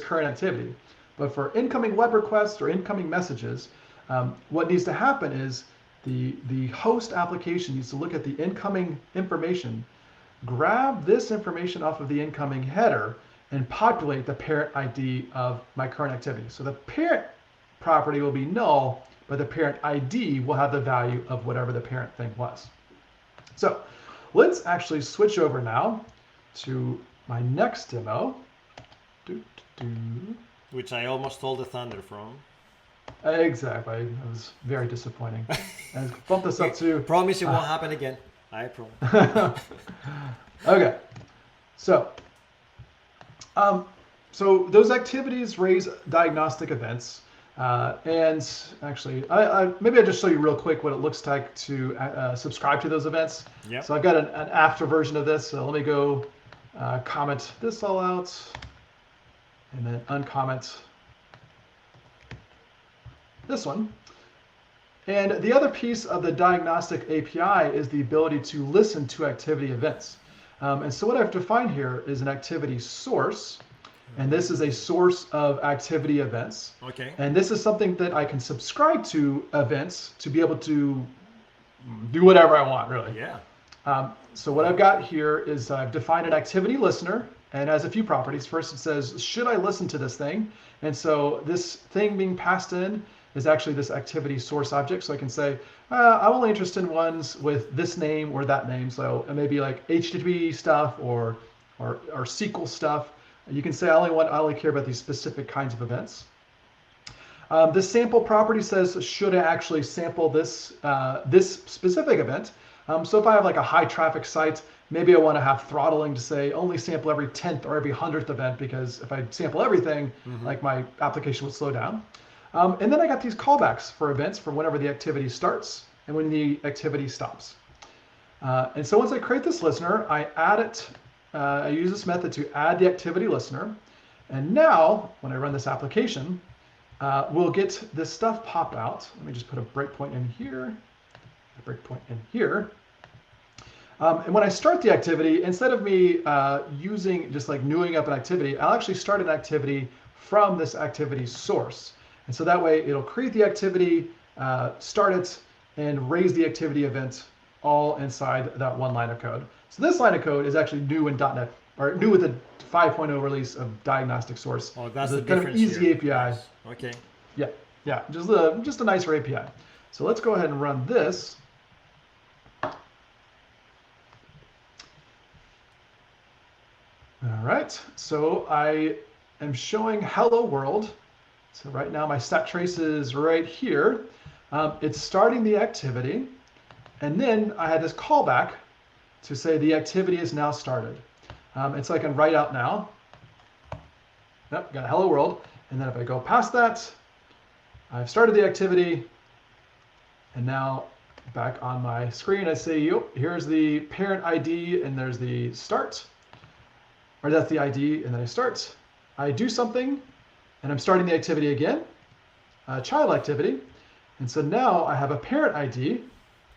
current activity. But for incoming web requests or incoming messages, what needs to happen is the host application needs to look at the incoming information, grab this information off of the incoming header, and populate the parent ID of my current activity. So the parent property will be null, but the parent ID will have the value of whatever the parent thing was. So let's actually switch over now to my next demo. Which I almost stole the thunder from. Exactly. That was very disappointing. And bump this up to. Promise it won't happen again. I promise. Okay. So those activities raise diagnostic events. And actually, maybe I'll just show you real quick what it looks like to subscribe to those events. Yep. So I've got an after version of this. So let me go comment this all out and then uncomment this one. And the other piece of the diagnostic API is the ability to listen to activity events. And so what I've defined here is an activity source. And this is a source of activity events. Okay. And this is something that I can subscribe to events to be able to do whatever I want, really. Yeah. So what I've got here is I've defined an activity listener and has a few properties. First, it says, should I listen to this thing? And so this thing being passed in is actually this activity source object. So I can say, I'm only interested in ones with this name or that name. So it may be like HTTP stuff or SQL stuff. You can say I only care about these specific kinds of events. The sample property says, should I actually sample this specific event? So if I have like a high traffic site, maybe I want to have throttling to say only sample every 10th or every 100th event, because if I sample everything, like my application would slow down. And then I got these callbacks for events for whenever the activity starts and when the activity stops. And so once I create this listener, I add it. I use this method to add the activity listener. And now, when I run this application, we'll get this stuff pop out. Let me just put a breakpoint in here, a breakpoint in here. And when I start the activity, instead of me using just like newing up an activity, I'll actually start an activity from this activity source. And so that way it'll create the activity, start it, and raise the activity event all inside that one line of code. So this line of code is actually new in .NET, or new with the 5.0 release of Diagnostic Source. Oh, that's it's the kind of difference easy here. API. Nice. Okay. Yeah, just a nicer API. So let's go ahead and run this. All right, so I am showing hello world. So right now my stat trace is right here. It's starting the activity. And then I had this callback to say the activity is now started. And so I can write out now. Yep, got a hello world. And then if I go past that, I've started the activity. And now back on my screen, I say, yep, here's the parent ID and there's the start. Or that's the ID and then I start. I do something and I'm starting the activity again. child activity. And so now I have a parent ID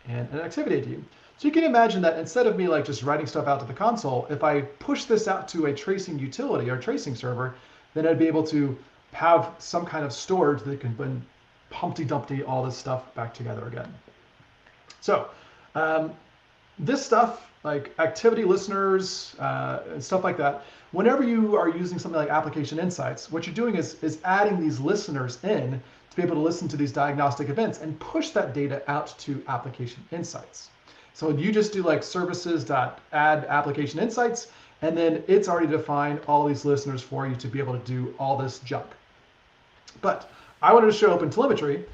and an activity ID. So you can imagine that instead of me like just writing stuff out to the console, if I push this out to a tracing utility or tracing server, then I'd be able to have some kind of storage that can then Humpty Dumpty all this stuff back together again. So this stuff, like activity listeners and stuff like that, whenever you are using something like Application Insights, what you're doing is adding these listeners in to be able to listen to these diagnostic events and push that data out to Application Insights. So you just do like services.add application insights, and then it's already defined all these listeners for you to be able to do all this junk. But I wanted to show OpenTelemetry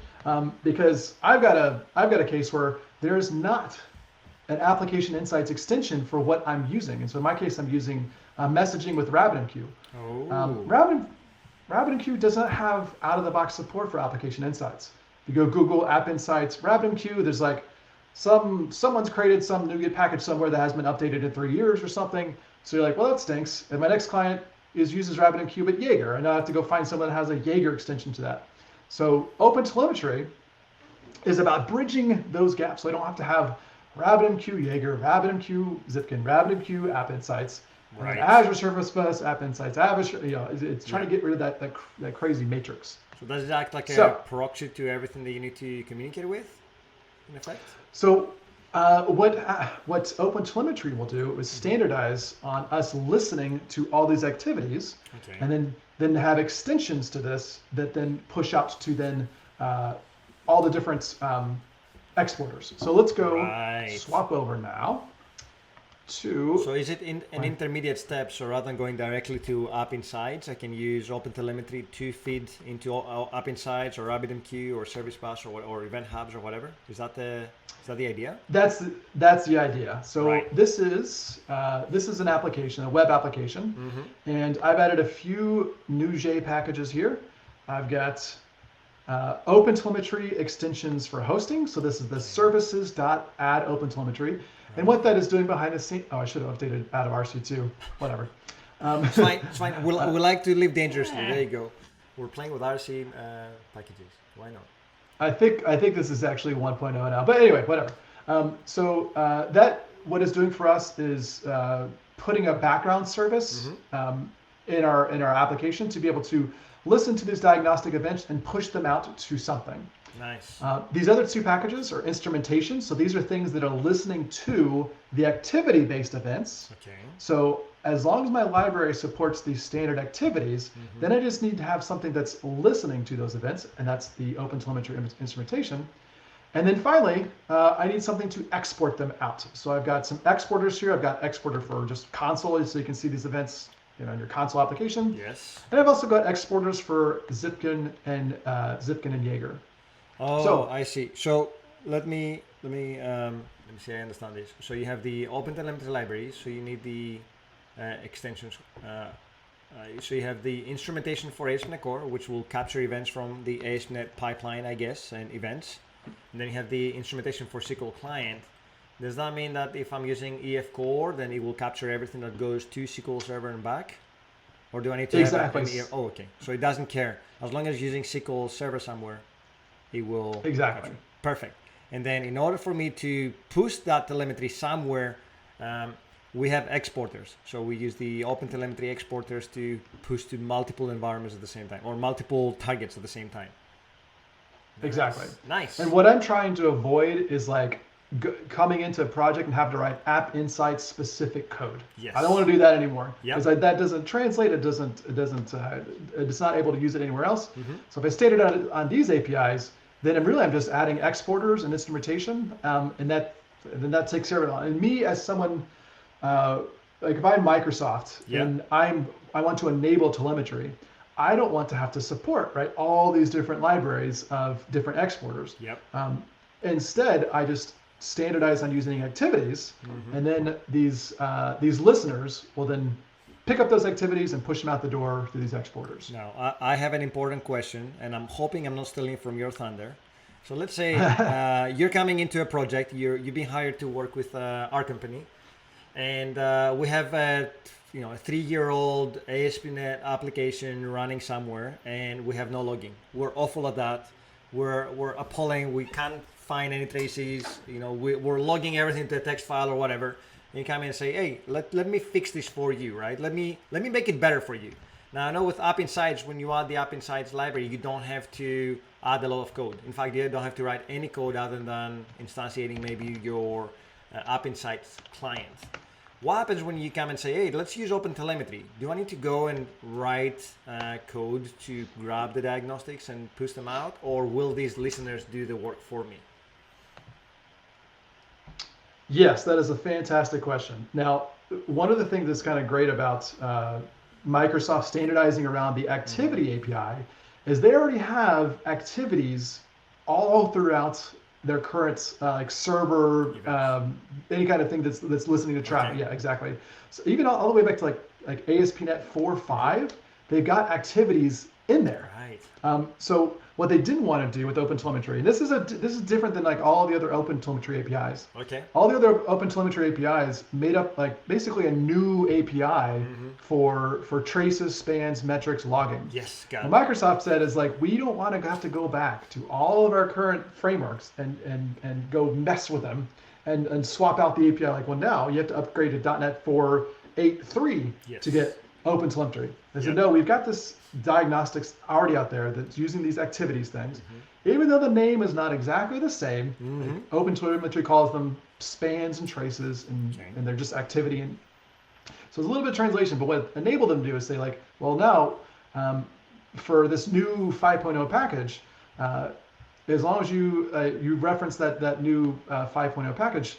because I've got a case where there's not an application insights extension for what I'm using. And so in my case, I'm using messaging with RabbitMQ. RabbitMQ does not have out-of-the-box support for application insights. If you go Google App Insights, RabbitMQ, there's like someone's created some NuGet package somewhere that hasn't been updated in 3 years or something. So you're like, well, that stinks. And my next client uses RabbitMQ but Jaeger, and I have to go find someone that has a Jaeger extension to that. So OpenTelemetry is about bridging those gaps. So I don't have to have RabbitMQ Jaeger, RabbitMQ Zipkin, RabbitMQ App Insights, Right. Azure Service Bus App Insights. Azure, it's trying to get rid of that crazy matrix. So does it act like a So- proxy to everything that you need to communicate with, in effect? So what OpenTelemetry will do is standardize on us listening to all these activities, Okay. and then have extensions to this that then push out to then all the different exporters. So let's go Right. swap over now to So is it in an intermediate step? So rather than going directly to App Insights, I can use OpenTelemetry to feed into App Insights or RabbitMQ or Service Bus or Event Hubs or whatever. Is that the idea? that's the idea. So Right. this is an application, a web application, and I've added a few NuGet packages here. I've got OpenTelemetry extensions for hosting. So this is the services.add OpenTelemetry. And what that is doing behind the scenes, I should have updated out of RC2, whatever. It's fine. It's fine. We like to live dangerously. There you go. We're playing with RC packages. Why not? I think this is actually 1.0 now, but anyway, whatever. So that what it's doing for us is putting a background service in our application to be able to listen to these diagnostic events and push them out to something. Nice. These other two packages are instrumentation. So these are things that are listening to the activity-based events. Okay. So as long as my library supports these standard activities, then I just need to have something that's listening to those events, and that's the OpenTelemetry instrumentation. And then finally, I need something to export them out. So I've got some exporters here. I've got exporter for just console, so you can see these events in your console application. Yes. And I've also got exporters for Zipkin and Jaeger. Oh, So- I see. So let me see. I understand this. So you have the OpenTelemetry library. So you need the extensions. So you have the instrumentation for ASP.NET Core, which will capture events from the ASP.NET pipeline, I guess, and events. And then you have the instrumentation for SQL Client. Does that mean that if I'm using EF Core, then it will capture everything that goes to SQL Server and back? Or do I need to Exactly. have an EF? Oh, okay. So it doesn't care. As long as it's using SQL Server somewhere, it will Exactly. capture. Perfect. And then in order for me to push that telemetry somewhere, we have exporters. So we use the OpenTelemetry exporters to push to multiple environments at the same time, or multiple targets at the same time. Exactly. Nice. And what I'm trying to avoid is like coming into a project and have to write App Insights specific code. Yes. I don't want to do that anymore Yep. because that doesn't translate. It's not able to use it anywhere else. Mm-hmm. So if I state it on these APIs, then I'm just adding exporters and instrumentation, and then that takes care of it all. And me as someone, like if I'm Microsoft Yep. and I want to enable telemetry, I don't want to have to support all these different libraries of different exporters. Yep. Instead, I just standardize on using activities, Mm-hmm. and then these listeners will then pick up those activities and push them out the door through these exporters. Now, I have an important question, and I'm hoping I'm not stealing from your thunder. So let's say you're coming into a project, you've been hired to work with our company, and we have a 3-year-old ASP.NET application running somewhere, and we have no logging. We're awful at that. We're appalling. We can't find any traces. We're logging everything to a text file or whatever. And you come in and say, hey, let me fix this for you, right? Let me make it better for you. Now I know with App Insights, when you add the App Insights library, you don't have to add a lot of code. In fact, you don't have to write any code other than instantiating maybe your App Insights client. What happens when you come and say, hey, let's use OpenTelemetry? Do I need to go and write code to grab the diagnostics and push them out? Or will these listeners do the work for me? Yes, that is a fantastic question. Now, one of the things that's kind of great about Microsoft standardizing around the Activity API is they already have activities all throughout their current server, any kind of thing that's listening to traffic. Okay. Yeah, exactly. So even all the way back to like ASP.NET 4.5, they've got activities in there. Right. So what they didn't want to do with OpenTelemetry, and this is different than like all the other OpenTelemetry APIs. Okay. All the other OpenTelemetry APIs made up like basically a new API for traces, spans, metrics, logging. Yes, got it. What Microsoft said is like, we don't want to have to go back to all of our current frameworks and go mess with them and swap out the API. Like, well, now you have to upgrade to .NET 4.8.3 Yes. to get OpenTelemetry. They said, Yep. no, we've got this diagnostics already out there that's using these activities things. Even though the name is not exactly the same, OpenTelemetry calls them spans and traces, and they're just activity. And so it's a little bit of translation, but what enabled them to do is say like, well, now for this new 5.0 package, as long as you reference that new 5.0 package,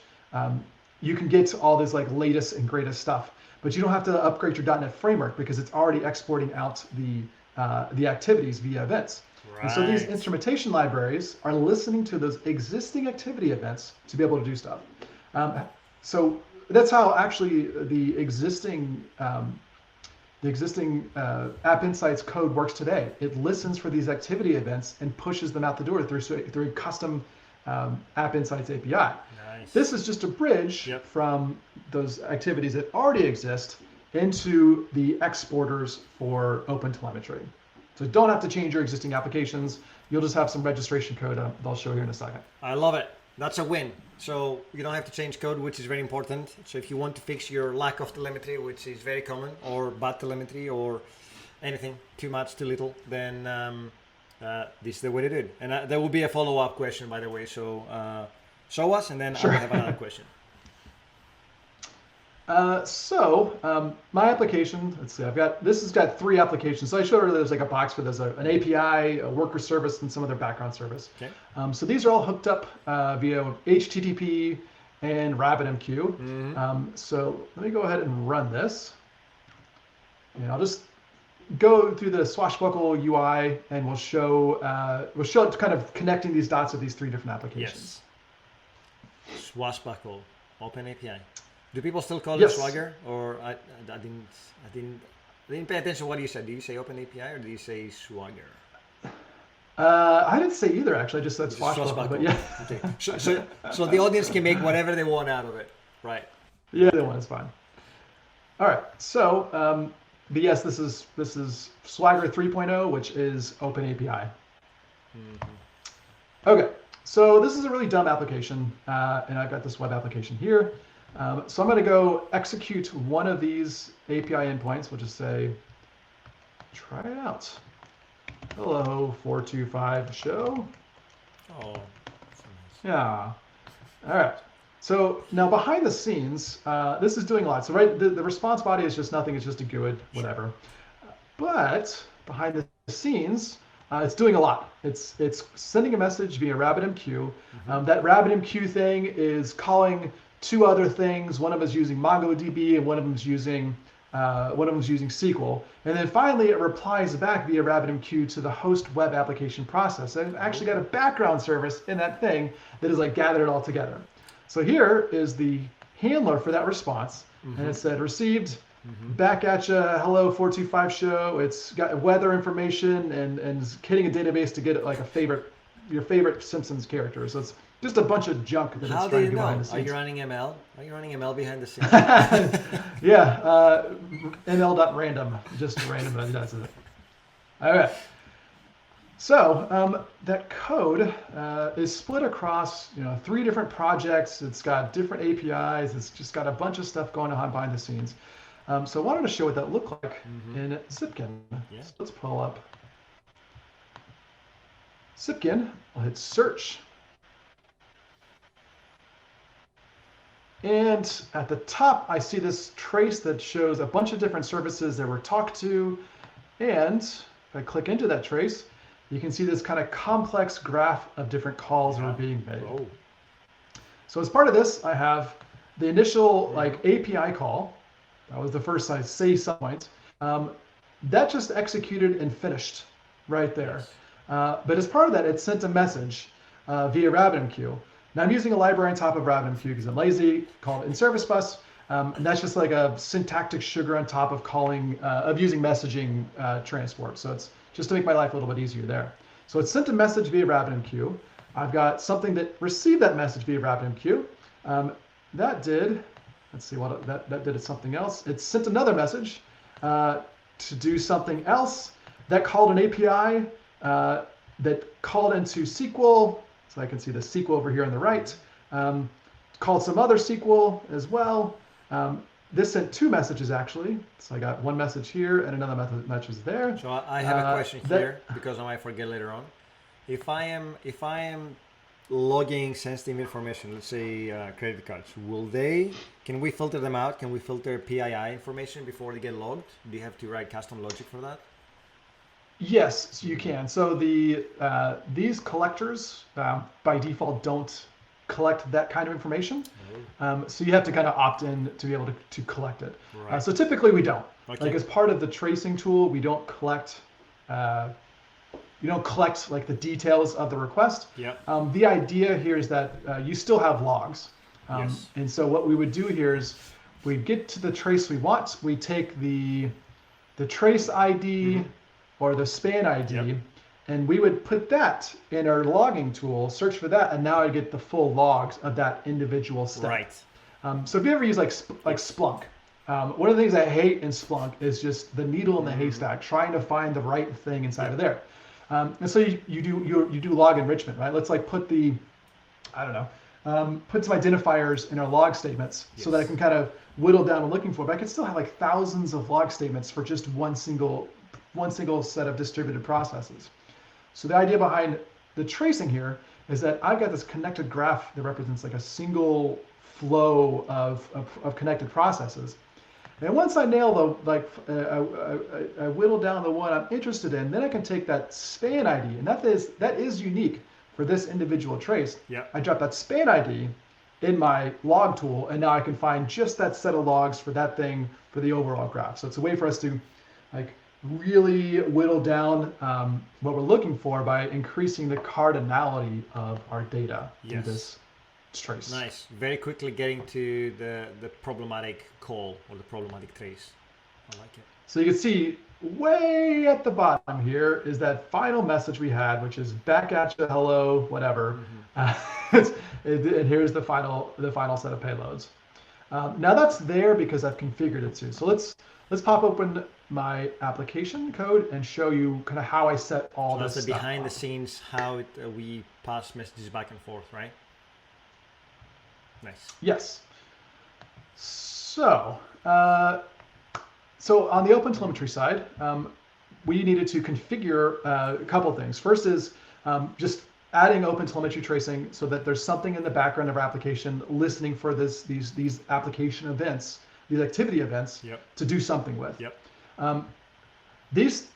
you can get all this like latest and greatest stuff. But you don't have to upgrade your .NET framework because it's already exporting out the activities via events. Right. And so these instrumentation libraries are listening to those existing activity events to be able to do stuff. So that's how actually the existing App Insights code works today. It listens for these activity events and pushes them out the door through a custom App Insights API. Nice. This is just a bridge from those activities that already exist into the exporters for OpenTelemetry. So you don't have to change your existing applications. You'll just have some registration code that I'll show you in a second. I love it. That's a win. So you don't have to change code, which is very important. So if you want to fix your lack of telemetry, which is very common, or bad telemetry, or anything, too much, too little, then this is the way to do it. And there will be a follow-up question, by the way. So show us, and then I will have another question. My application, let's see, this has got 3 applications. So I showed her there's like a box where there's an API, a worker service, and some other background service. Okay. So these are all hooked up via HTTP and RabbitMQ. So let me go ahead and run this. And I'll just go through the swashbuckle UI, and we'll show kind of connecting these dots of these 3 different applications. Yes. Swashbuckle, Open API. Do people still call it Swagger, or I didn't pay attention to what you said. Did you say Open API or did you say Swagger? I didn't say either, actually. I just said swashbuckle. But yeah. Okay. So the audience can make whatever they want out of it, right? Yeah, the one is fine. All right. So, but yes, this is Swagger 3.0, which is Open API. Okay. So this is a really dumb application, and I've got this web application here. So I'm going to go execute one of these API endpoints. We'll just say, try it out. Hello, 425 show. Oh. Yeah. All right. So now behind the scenes, this is doing a lot. So the response body is just nothing. It's just a GUID, whatever. But behind the scenes, it's doing a lot. It's sending a message via RabbitMQ. That RabbitMQ thing is calling 2 other things. One of them is using MongoDB, and one of them is using SQL. And then finally, it replies back via RabbitMQ to the host web application process. And it's actually got a background service in that thing that is like gathered it all together. So here is the handler for that response, and it said received. Back at you, hello 425 show. It's got weather information and hitting a database to get like your favorite Simpsons character. So it's just a bunch of junk that How it's do trying you to do know? behind the Are scenes. you running ML? Are you running ML behind the scenes? Yeah, ml.random, just random, that's it. All right. So that code is split across 3 different projects. It's got different APIs. It's just got a bunch of stuff going on behind the scenes. So I wanted to show what that looked like in Zipkin. Yeah. So let's pull up Zipkin. I'll hit search. And at the top, I see this trace that shows a bunch of different services that were talked to. And if I click into that trace, you can see this kind of complex graph of different calls that are being made. Oh. So as part of this, I have the initial API call. That was the first I say some point. That just executed and finished right there. But as part of that, it sent a message via RabbitMQ. Now I'm using a library on top of RabbitMQ because I'm lazy, called InServiceBus. And that's just like a syntactic sugar on top of using messaging transport. So it's just to make my life a little bit easier there. So it sent a message via RabbitMQ. I've got something that received that message via RabbitMQ. That did, let's see what that did something else. It sent another message to do something else. That called an API that called into SQL. So I can see the SQL over here on the right. Called some other SQL as well. This sent 2 messages actually. So I got one message here and another message there. So I have a question here because I might forget later on. If I am logging sensitive information, let's say credit cards, can we filter them out? Can we filter PII information before they get logged? Do you have to write custom logic for that? Yes, so you can. So these collectors by default don't collect that kind of information. So you have to kind of opt in to be able to collect it. Right. So typically we don't. Okay. Like as part of the tracing tool, we don't collect like the details of the request. Yep. The idea here is that you still have logs. Yes. And so what we would do here is we get to the trace we want. We take the trace ID or the span ID, Yep. and we would put that in our logging tool, search for that, and now I get the full logs of that individual step. Right. So if you ever use like Splunk, one of the things I hate in Splunk is just the needle in the haystack, trying to find the right thing inside of there. And so you do log enrichment, right? Let's like put put some identifiers in our log statements so that I can kind of whittle down what I'm looking for. But I can still have like thousands of log statements for just one single set of distributed processes. So the idea behind the tracing here is that I've got this connected graph that represents like a single flow of connected processes. And once I nail I whittle down the one I'm interested in, then I can take that span ID, and that is unique for this individual trace. Yep. I drop that span ID in my log tool, and now I can find just that set of logs for that thing for the overall graph. So it's a way for us to like really whittle down what we're looking for by increasing the cardinality of our data in this trace. Nice. Very quickly getting to the problematic call or the problematic trace. I like it. So you can see way at the bottom here is that final message we had, which is back at you, hello, whatever. And here's the final set of payloads. Now that's there because I've configured it to. So let's pop open my application code and show you kind of how I set all this stuff. That's the behind the up. scenes how we pass messages back and forth, right? Nice. Yes. So on the OpenTelemetry side, we needed to configure a couple things. First is just adding OpenTelemetry tracing so that there's something in the background of our application listening for these application events, these activity events, to do something with. These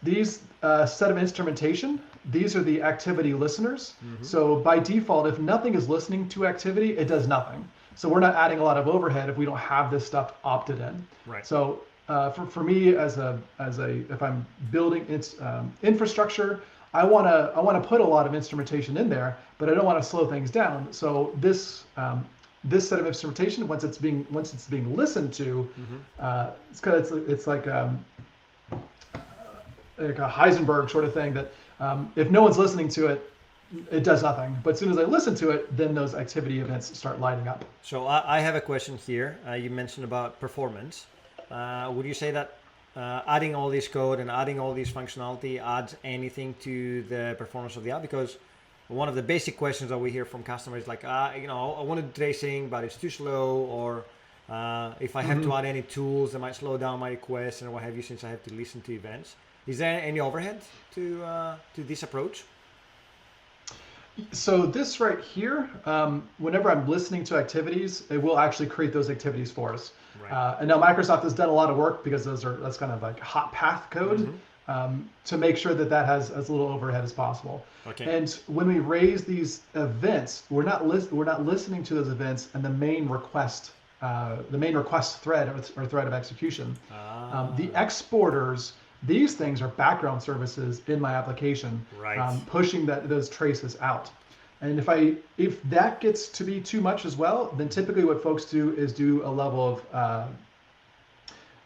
set of instrumentation, these are the activity listeners. So by default, if nothing is listening to activity, it does nothing. So we're not adding a lot of overhead if we don't have this stuff opted in. Right. So for me, if I'm building infrastructure, I want to put a lot of instrumentation in there, but I don't want to slow things down. So this set of instrumentation, once it's being listened to, it's like a Heisenberg sort of thing that if no one's listening to it, it does nothing. But as soon as I listen to it, then those activity events start lighting up. So I have a question here. You mentioned about performance. Would you say that adding all this code and adding all this functionality adds anything to the performance of the app? Because one of the basic questions that we hear from customers is like, I want to do tracing, but it's too slow, or if I have to add any tools that might slow down my requests and what have you, since I have to listen to events. Is there any overhead to this approach? So this right here, whenever I'm listening to activities, it will actually create those activities for us. Right. And now Microsoft has done a lot of work because that's kind of like hot path code to make sure that that has as little overhead as possible. Okay. And when we raise these events, we're not listening to those events and the main request thread or thread of execution. The exporters. These things are background services in my application, Right. pushing those traces out. And if that gets to be too much as well, then typically what folks do is do a level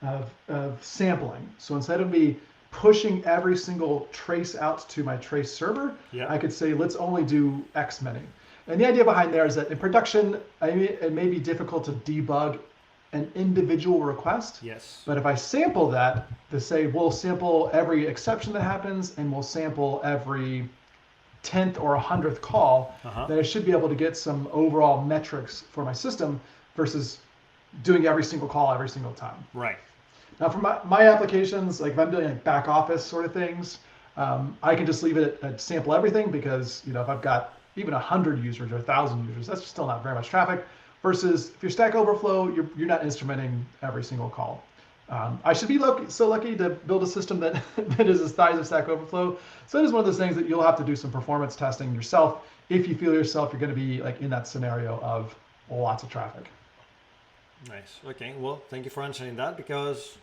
of sampling. So instead of me pushing every single trace out to my trace server, Yeah. I could say let's only do X many. And the idea behind there is that in production, it may be difficult to debug an individual request. Yes. But if I sample that, to say we'll sample every exception that happens and we'll sample every 10th or 100th call, then I should be able to get some overall metrics for my system versus doing every single call every single time. Right. Now for my applications, like if I'm doing like back office sort of things, I can just leave it at sample everything because if I've got even 100 users or 1,000 users, that's still not very much traffic. Versus if you're Stack Overflow, you're not instrumenting every single call. I should be so lucky to build a system that is the size of Stack Overflow. So it is one of those things that you'll have to do some performance testing yourself if you feel yourself you're going to be like in that scenario of lots of traffic. Nice. Okay. Well, thank you for answering that because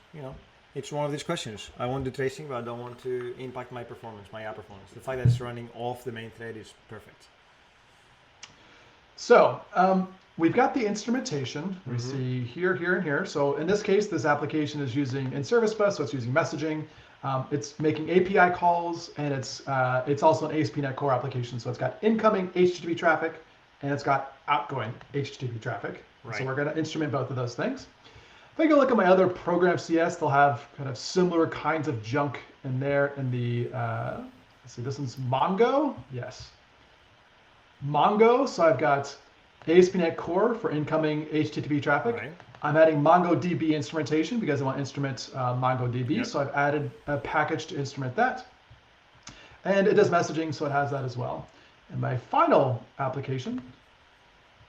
it's one of these questions. I want to do tracing, but I don't want to impact my performance, my app performance. The fact that it's running off the main thread is perfect. So we've got the instrumentation. We see here, here, and here. So in this case, this application is using in Service Bus, so it's using messaging. It's making API calls, and it's also an ASP.NET Core application. So it's got incoming HTTP traffic, and it's got outgoing HTTP traffic. Right. So we're going to instrument both of those things. If I go look at my other program CS, they'll have kind of similar kinds of junk in there. In the let's see, this one's Mongo. Yes. Mongo, so I've got ASP.NET Core for incoming HTTP traffic. Right. I'm adding MongoDB instrumentation because I want to instrument MongoDB, Yep. so I've added a package to instrument that. And it does messaging, so it has that as well. And my final application,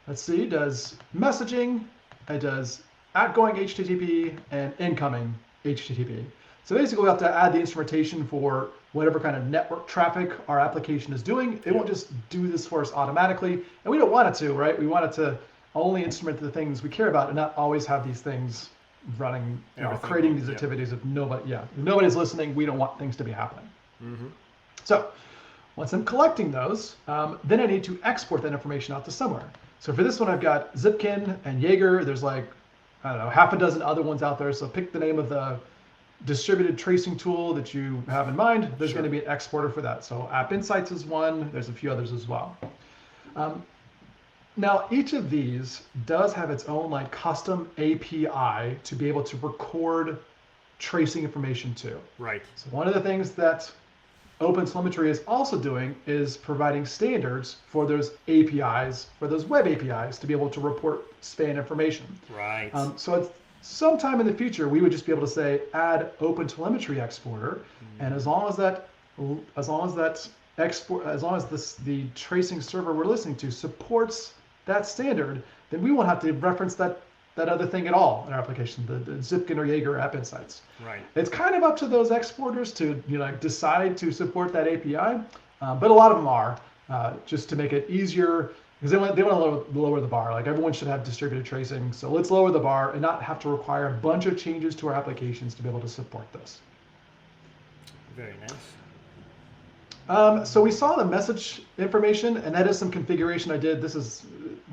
let's see, does messaging, it does outgoing HTTP and incoming HTTP. So basically we have to add the instrumentation for whatever kind of network traffic our application is doing. It won't just do this for us automatically. And we don't want it to, right? We want it to only instrument the things we care about and not always have these things running, creating these activities if nobody's listening, we don't want things to be happening. So once I'm collecting those, then I need to export that information out to somewhere. So for this one, I've got Zipkin and Jaeger. There's like, I don't know, half a dozen other ones out there. So pick the name of the distributed tracing tool that you have in mind. There's going to be an exporter for that. So App Insights is one. There's a few others as well. Now, each of these does have its own like custom API to be able to record tracing information to. Right. So one of the things that OpenTelemetry is also doing is providing standards for those APIs, for those web APIs, to be able to report span information. Right. So it's sometime in the future we would just be able to say add OpenTelemetry exporter, and as long as the tracing server we're listening to supports that standard, then we won't have to reference that other thing at all in our application, the Zipkin or Jaeger App Insights. Right. It's kind of up to those exporters to decide to support that API, but a lot of them are just to make it easier because they want to lower the bar. Like everyone should have distributed tracing, so let's lower the bar and not have to require a bunch of changes to our applications to be able to support this. Very nice. So we saw the message information, and that is some configuration I did.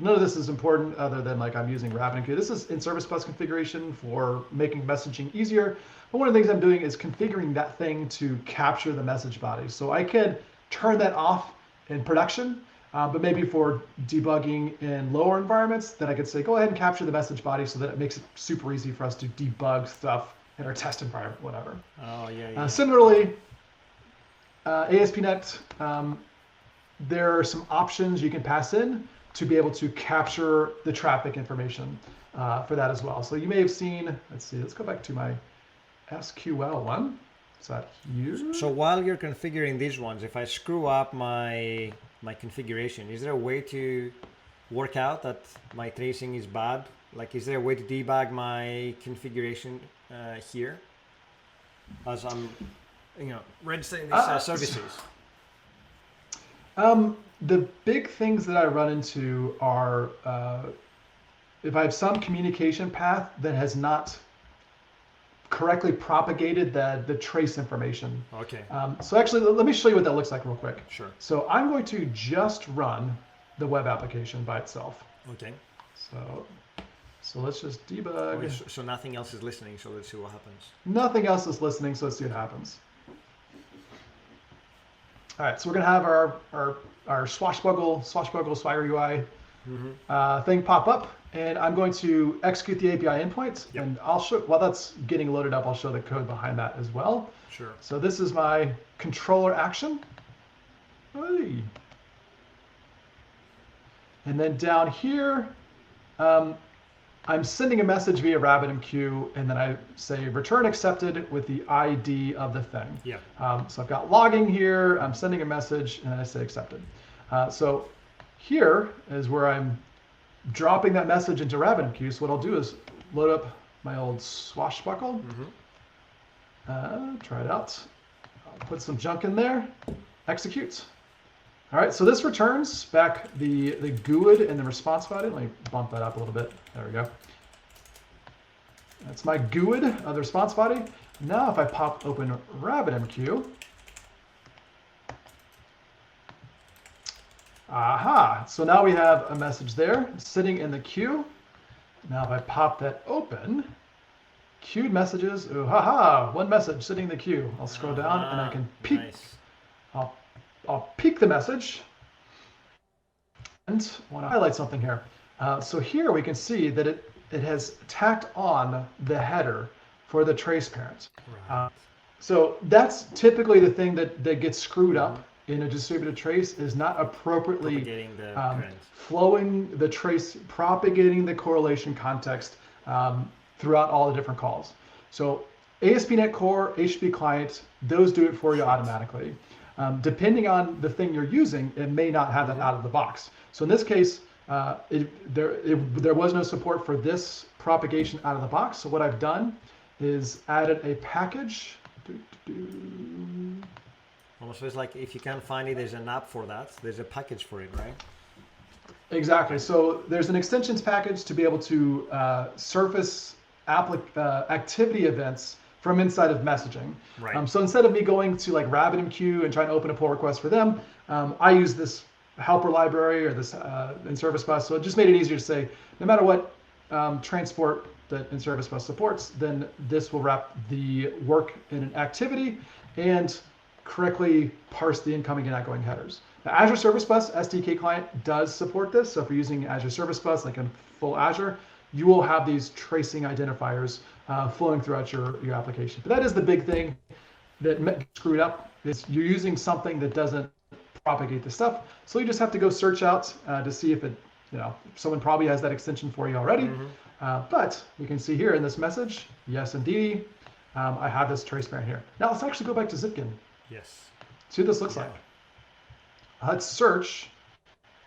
None of this is important other than like I'm using RabbitMQ. This is in Service Bus configuration for making messaging easier. But one of the things I'm doing is configuring that thing to capture the message body. So I can turn that off in production, but maybe for debugging in lower environments, then I could say, go ahead and capture the message body so that it makes it super easy for us to debug stuff in our test environment, whatever. Oh, yeah. Similarly, ASP.NET, there are some options you can pass in to be able to capture the traffic information for that as well. So you may have seen, let's go back to my SQL one. Is that here? So while you're configuring these ones, if I screw up my configuration, is there a way to work out that my tracing is bad? Like, is there a way to debug my configuration here as I'm, registering these services? The big things that I run into are if I have some communication path that has not correctly propagated the trace information. Okay. So actually, let me show you what that looks like real quick. Sure. So I'm going to just run the web application by itself. Okay. So let's just debug. Okay, so nothing else is listening, so let's see what happens. Nothing else is listening, so let's see what happens. All right, so we're gonna have our swashbuckle Swagger UI thing pop up, and I'm going to execute the API endpoint, Yep. and I'll show, while that's getting loaded up, I'll show the code behind that as well. Sure. So this is my controller action. Hey. And then down here, I'm sending a message via RabbitMQ, and then I say return accepted with the ID of the thing. Yeah. So I've got logging here, I'm sending a message, and I say accepted. So here is where I'm dropping that message into RabbitMQ. So what I'll do is load up my old swashbuckle, try it out. I'll put some junk in there, execute. All right, so this returns back the GUID and the response body. Let me bump that up a little bit. There we go. That's my GUID of the response body. Now if I pop open RabbitMQ, aha, so now we have a message there sitting in the queue. Now if I pop that open, queued messages, ooh, haha, one message sitting in the queue. I'll scroll down and I can peek. Nice. I'll peek the message and want to highlight something here. So here we can see that it has tacked on the header for the trace parent. Right. So that's typically the thing that gets screwed up in a distributed trace, is not appropriately Propagating the parent. flowing the trace, propagating the correlation context throughout all the different calls. So ASP.NET Core, HTTP client, those do it for you automatically. Depending on the thing you're using, it may not have that out of the box. So in this case, there was no support for this propagation out of the box. So what I've done is added a package. Almost feels like if you can't find it, there's an app for that. There's a package for it, right? Exactly. So there's an extensions package to be able to surface activity events from inside of messaging. Right. So instead of me going to like RabbitMQ and trying to open a pull request for them, I use this helper library or this in Service Bus. So it just made it easier to say, no matter what transport that in Service Bus supports, then this will wrap the work in an activity and correctly parse the incoming and outgoing headers. Now, Azure Service Bus SDK client does support this. So if you're using Azure Service Bus, like in full Azure, you will have these tracing identifiers flowing throughout your application. But that is the big thing that screwed up, is you're using something that doesn't propagate the stuff. So you just have to go search out to see if it, someone probably has that extension for you already. But you can see here in this message, yes, indeed, I have this trace parent here. Now let's actually go back to Zipkin. Yes. See what this looks like. Let's search,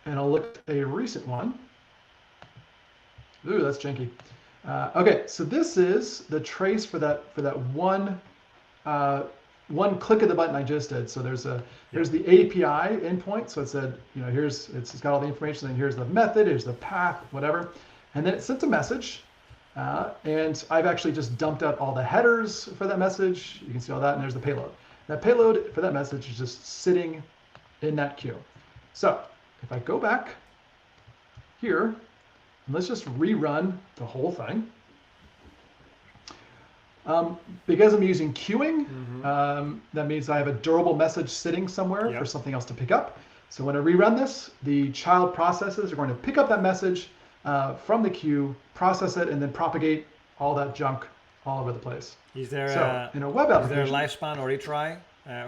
and I'll look at a recent one. Ooh, that's janky. Okay, so this is the trace for that one click of the button I just did. So there's the API endpoint. So it said, it's got all the information, and here's the method, here's the path, whatever. And then it sent a message, and I've actually just dumped out all the headers for that message. You can see all that, and there's the payload. That payload for that message is just sitting in that queue. So if I go back here, and let's just rerun the whole thing. Because I'm using queuing, that means I have a durable message sitting somewhere for something else to pick up. So when I rerun this, the child processes are going to pick up that message from the queue, process it, and then propagate all that junk all over the place. Is there So in a web is there a application, lifespan or retry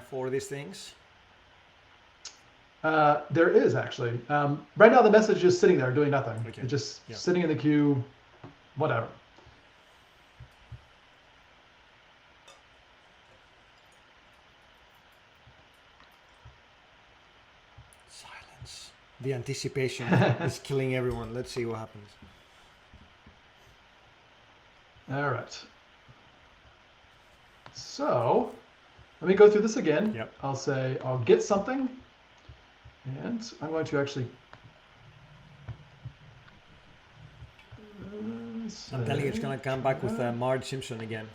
for these things? there is actually. Right now, the message is sitting there doing nothing. Okay. It's just Yeah. sitting in the queue, whatever. Silence. The anticipation is killing everyone. Let's see what happens. All right. So let me go through this again. Yep. I'll say I'll get something, and I'm going to actually. I'm telling you, it's gonna come back with Marge Simpson again.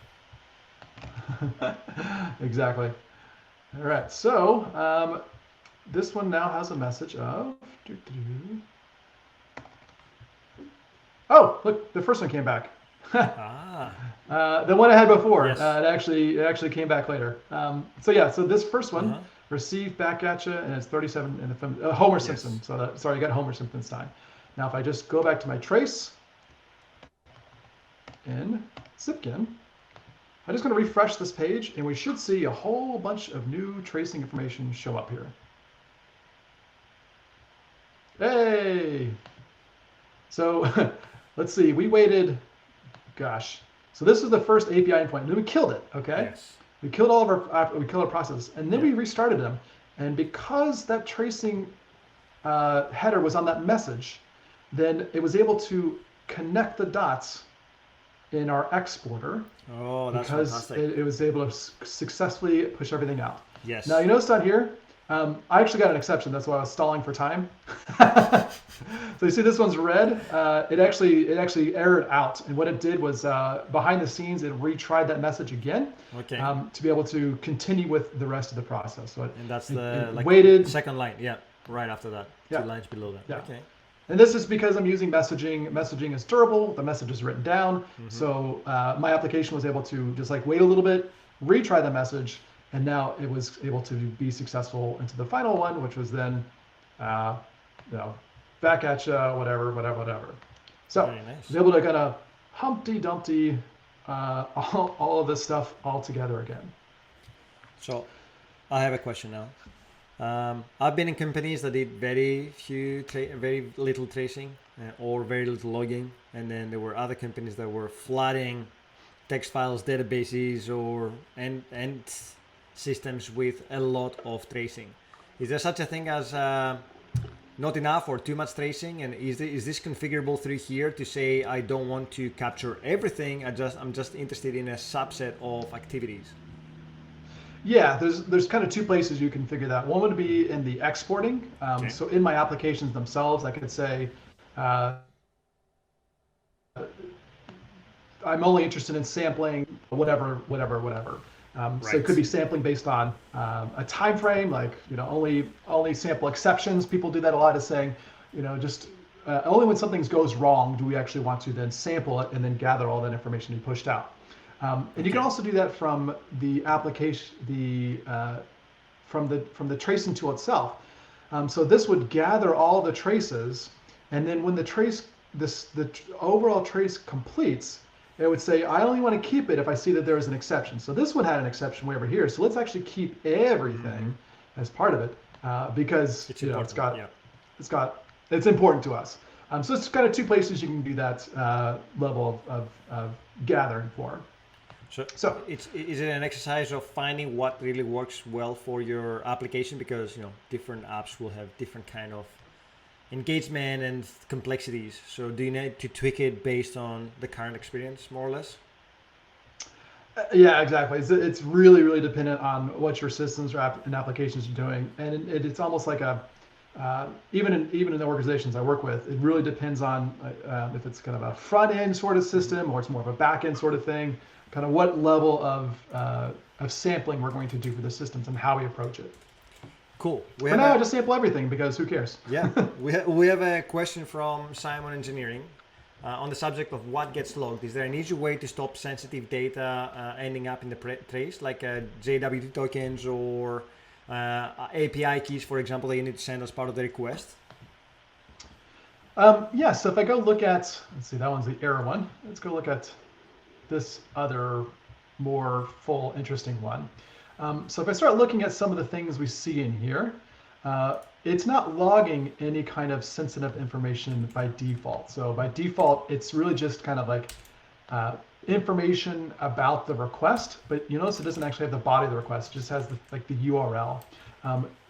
Exactly. All right. So this one now has a message of. Oh, look! The first one came back. Ah, The one I had before, Yes. it actually came back later. So yeah, so this first one, Uh-huh. received back at you, and it's 37 in the film. Homer Yes. Simpson. So sorry, I got Homer Simpson this time. Now if I just go back to my trace in Zipkin, I'm just going to refresh this page, and we should see a whole bunch of new tracing information show up here. Hey! So let's see, we waited, gosh. So this is the first API endpoint, and then we killed it, okay? yes. We killed all of we killed our processes, and then Yeah. we restarted them. And because that tracing header was on that message, then it was able to connect the dots in our exporter Oh, that's because fantastic. it was able to successfully push everything out. Yes. Now you notice down here, I actually got an exception. That's why I was stalling for time. So you see this one's red. It actually errored out, and what it did was behind the scenes it retried that message again Okay. to be able to continue with the rest of the process. So And that's it the like waited. second line. Yeah, right after that. Yeah. 2 lines below that. Yeah. Okay. And this is because I'm using messaging. Messaging is durable. The message is written down. So my application was able to just like wait a little bit, retry the message, and now it was able to be successful into the final one, which was then, back at you, whatever. So Very nice. I was able to kind of Humpty Dumpty all of this stuff all together again. So, I have a question now. I've been in companies that did very little tracing or very little logging, and then there were other companies that were flooding text files, databases, or and systems with a lot of tracing. Is there such a thing as not enough or too much tracing? And is this configurable through here to say I don't want to capture everything? I'm just interested in a subset of activities. Yeah, there's kind of two places you can figure that. One would be in the exporting. Okay. So in my applications themselves, I could say I'm only interested in sampling whatever. So it could be sampling based on a time frame, like only sample exceptions. People do that a lot, is saying, just only when something goes wrong do we actually want to then sample it and then gather all that information and pushed out. And you can also do that from the application, from the tracing tool itself. So this would gather all the traces, and then when the overall trace completes, it would say, I only want to keep it if I see that there is an exception. So this one had an exception way over here. So let's actually keep everything as part of it because It's it's important. it's important to us. So it's kind of two places you can do that level of gathering for. So is it an exercise of finding what really works well for your application, because different apps will have different kind of engagement and complexities. So do you need to tweak it based on the current experience, more or less? Yeah, exactly. It's really, really dependent on what your systems and applications are doing, and it's almost like even in the organizations I work with, it really depends on if it's kind of a front end sort of system or it's more of a back end sort of thing. Kind of what level of sampling we're going to do for the systems and how we approach it. Cool. For now, I just sample everything because who cares? Yeah, we have a question from Simon Engineering on the subject of what gets logged. Is there an easy way to stop sensitive data ending up in the trace, like JWT tokens or API keys, for example, that you need to send as part of the request? Yeah, so if I go look at, let's see, that one's the error one. Let's go look at this other more full, interesting one. So if I start looking at some of the things we see in here, it's not logging any kind of sensitive information by default. So by default, it's really just kind of like information about the request, but you notice it doesn't actually have the body of the request, it just has the, like the URL.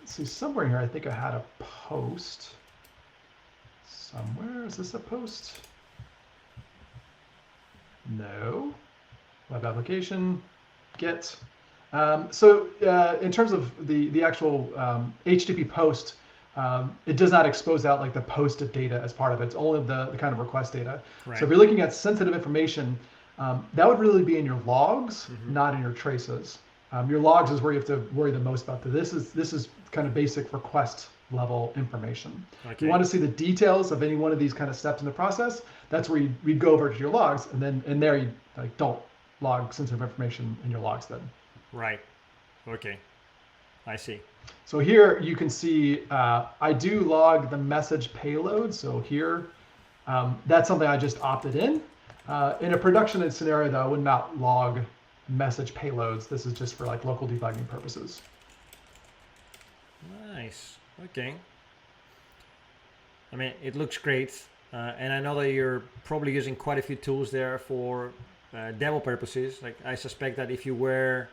See, somewhere in here, I think I had a post. Somewhere, is this a post? No. Web application, get. So in terms of the actual HTTP post, it does not expose out like the posted data as part of it. It's only the kind of request data. Right. So if you're looking at sensitive information, that would really be in your logs, not in your traces. Your logs is where you have to worry the most about. This is kind of basic request level information. If you want to see the details of any one of these kind of steps in the process, that's where we'd go over to your logs, and then in there you like don't log sensitive information in your logs then. Right. Okay. I see. So here you can see I do log the message payload. So here, that's something I just opted in. In a production scenario though, I would not log message payloads. This is just for like local debugging purposes. Nice. Okay. I mean, it looks great. And I know that you're probably using quite a few tools there for demo purposes. Like I suspect that if you were,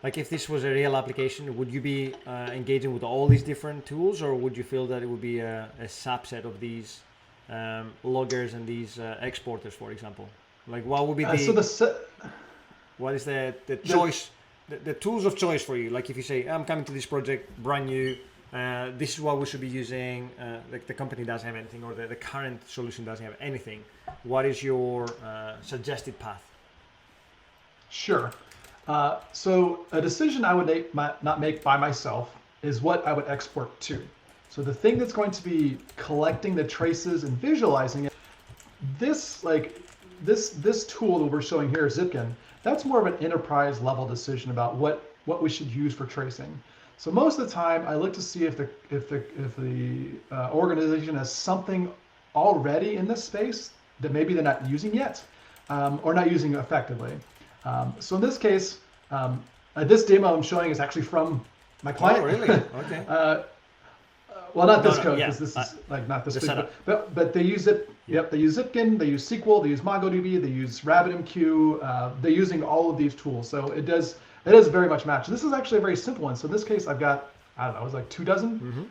like if this was a real application, would you be engaging with all these different tools, or would you feel that it would be a subset of these loggers and these exporters, for example? Like what would be what is the choice, the tools of choice for you? Like if you say, I'm coming to this project brand new, this is what we should be using, like the company doesn't have anything, or the current solution doesn't have anything. What is your suggested path? Sure. So a decision I would not make by myself is what I would export to. So the thing that's going to be collecting the traces and visualizing it, this tool that we're showing here, Zipkin, that's more of an enterprise level decision about what we should use for tracing. So most of the time, I look to see if the organization has something already in this space that maybe they're not using yet, or not using effectively. So in this case, this demo I'm showing is actually from my client. Oh, really? Okay. Well, not this No, code, yeah. because this is like not this The big, setup. but they use it. Yep, they use Zipkin, they use SQL, they use MongoDB, they use RabbitMQ. They're using all of these tools, so it does very much match. This is actually a very simple one. So in this case, I've got, I don't know, it was like 2 dozen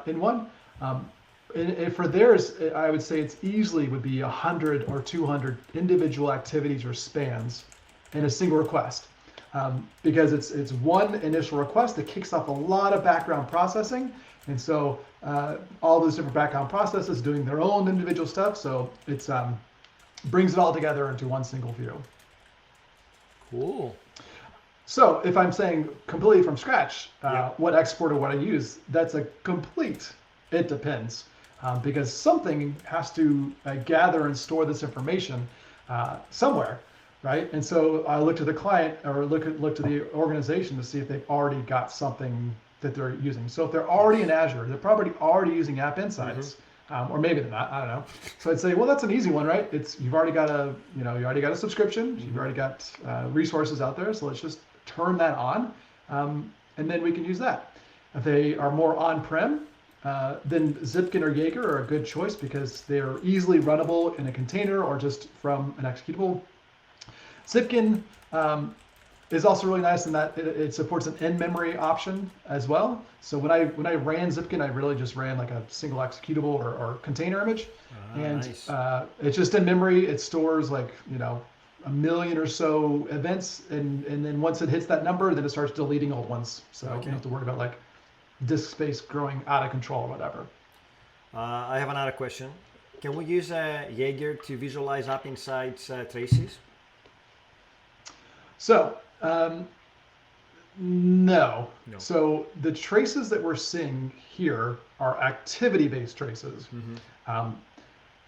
in one. And for theirs, I would say it's easily would be 100 or 200 individual activities or spans in a single request. Because it's one initial request that kicks off a lot of background processing. And so all those different background processes doing their own individual stuff. So it's brings it all together into one single view. Cool. So if I'm saying completely from scratch, what exporter would I use? That's a complete, it depends. Because something has to gather and store this information somewhere. Right, and so I look to the client or look to the organization to see if they've already got something that they're using. So if they're already in Azure, they're probably already using App Insights, or maybe they're not. I don't know. So I'd say, well, that's an easy one, right? You've already got a subscription, you've already got resources out there. So let's just turn that on, and then we can use that. If they are more on-prem, then Zipkin or Jaeger are a good choice because they're easily runnable in a container or just from an executable. Zipkin is also really nice in that it supports an in-memory option as well. So when I ran Zipkin, I really just ran like a single executable or container image, and nice. It's just in memory. It stores like 1 million or so events, and then once it hits that number, then it starts deleting old ones. So you don't have to worry about like disk space growing out of control or whatever. I have another question. Can we use Jaeger to visualize App Insights traces? So, no. So the traces that we're seeing here are activity-based traces.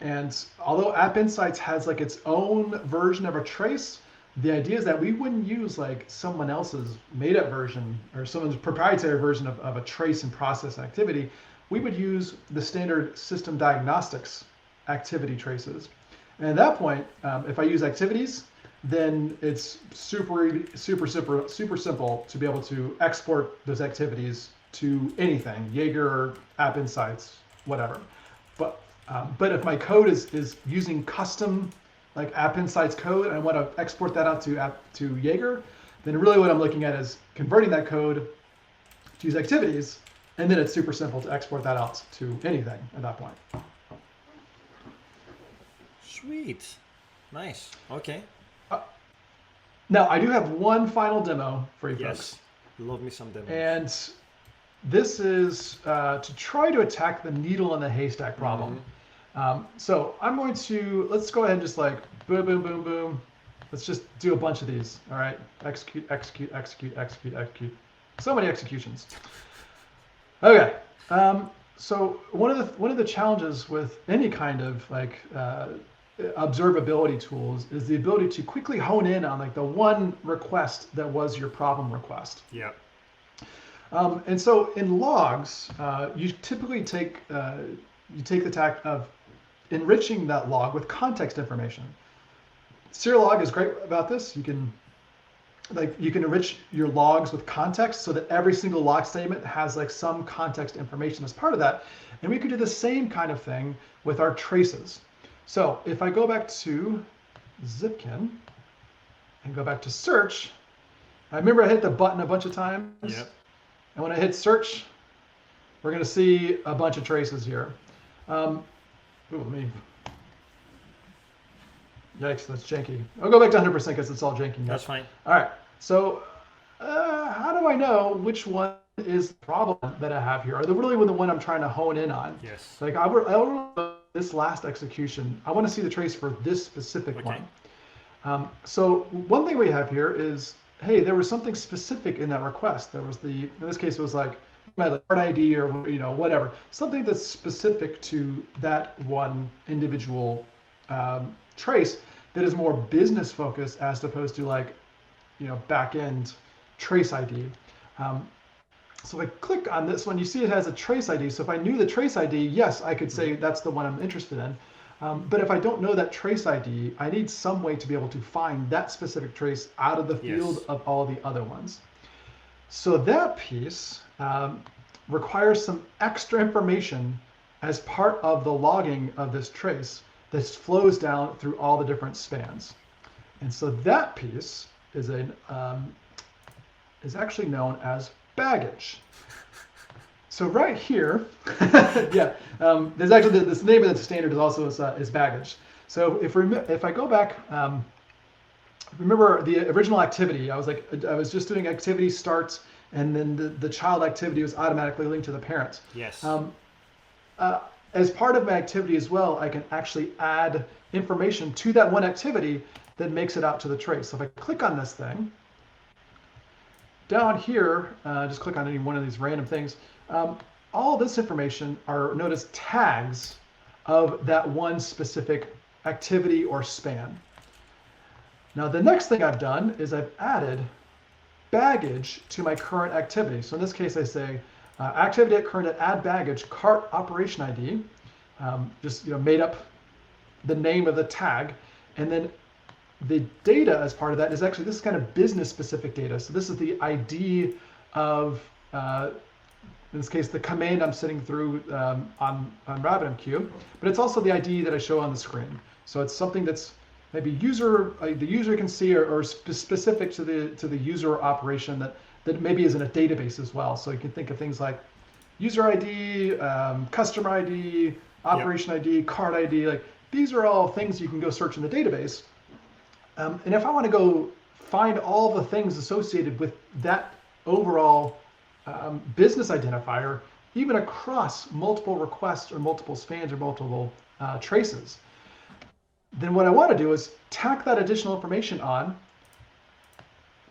And although App Insights has like its own version of a trace, the idea is that we wouldn't use like someone else's made up version or someone's proprietary version of a trace and process activity. We would use the standard system diagnostics activity traces. And at that point, if I use activities, then it's super simple to be able to export those activities to anything, Jaeger, App Insights, whatever. But if my code is using custom like App Insights code and I want to export that out to Jaeger, then really what I'm looking at is converting that code to use activities, and then it's super simple to export that out to anything at that point. Sweet. Nice. Okay. Now, I do have one final demo for you folks. Yes. Love me some demos. And this is to try to attack the needle in the haystack problem. So I'm going to, let's go ahead and just like boom, boom, boom, boom. Let's just do a bunch of these. All right. Execute, execute, execute, execute, execute. So many executions. Okay. So one of the challenges with any kind of like observability tools is the ability to quickly hone in on like the one request that was your problem request. Yeah. And so in logs, you typically take the tack of enriching that log with context information. Serialog is great about this. You can enrich your logs with context so that every single log statement has like some context information as part of that. And we could do the same kind of thing with our traces. So if I go back to Zipkin and go back to search, I remember I hit the button a bunch of times. Yep. And when I hit search, we're going to see a bunch of traces here. Yikes, that's janky. I'll go back to 100% because it's all janky. That's fine. All right. So how do I know which one is the problem that I have here? Are they really the one I'm trying to hone in on? Yes. Like this last execution, I want to see the trace for this specific one. So one thing we have here is, hey, there was something specific in that request. There was in this case, it was like my card ID or whatever, something that's specific to that one individual trace that is more business focused as opposed to like, back end trace ID. So if I click on this one, you see it has a trace ID. So if I knew the trace ID, yes, I could say that's the one I'm interested in. But if I don't know that trace ID, I need some way to be able to find that specific trace out of the field of all the other ones. So that piece requires some extra information as part of the logging of this trace that flows down through all the different spans. And so that piece is actually known as baggage. So right here, there's actually this name of the standard is also is baggage. So if I go back, remember the original activity, I was just doing activity starts, and then the child activity was automatically linked to the parents. Yes. As part of my activity as well, I can actually add information to that one activity that makes it out to the trace. So if I click on this thing, down here, just click on any one of these random things, all this information are known as tags of that one specific activity or span. Now the next thing I've done is I've added baggage to my current activity. So in this case I say activity at current add baggage cart operation ID, just made up the name of the tag, and then the data as part of that is actually, this is kind of business specific data. So this is the ID of, in this case, the command I'm sitting through on RabbitMQ, but it's also the ID that I show on the screen. So it's something that's maybe the user can see or specific to the user operation that maybe is in a database as well. So you can think of things like user ID, customer ID, operation ID, card ID. Like these are all things you can go search in the database. And if I want to go find all the things associated with that overall business identifier, even across multiple requests or multiple spans or multiple traces, then what I want to do is tack that additional information on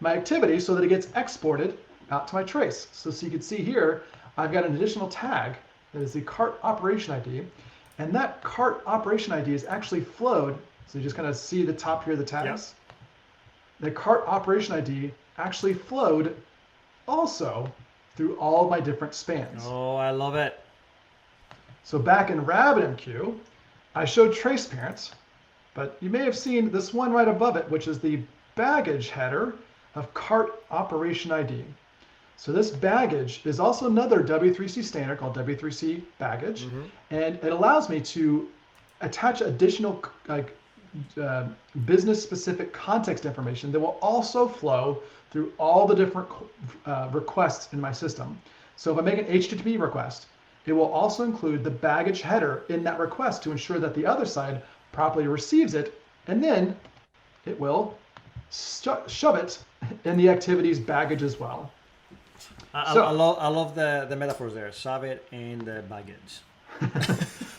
my activity so that it gets exported out to my trace. So you can see here, I've got an additional tag that is the cart operation ID, and that cart operation ID is actually flowed. So you just kind of see the top here of the tags. the cart operation ID actually flowed also through all my different spans. Oh, I love it. So back in RabbitMQ, I showed trace parents, but you may have seen this one right above it, which is the baggage header of cart operation ID. So this baggage is also another W3C standard called W3C baggage, and it allows me to attach additional business-specific context information that will also flow through all the different requests in my system. So if I make an HTTP request, it will also include the baggage header in that request to ensure that the other side properly receives it, and then it will shove it in the activities baggage as well. I love the metaphors there. Shove it in the baggage.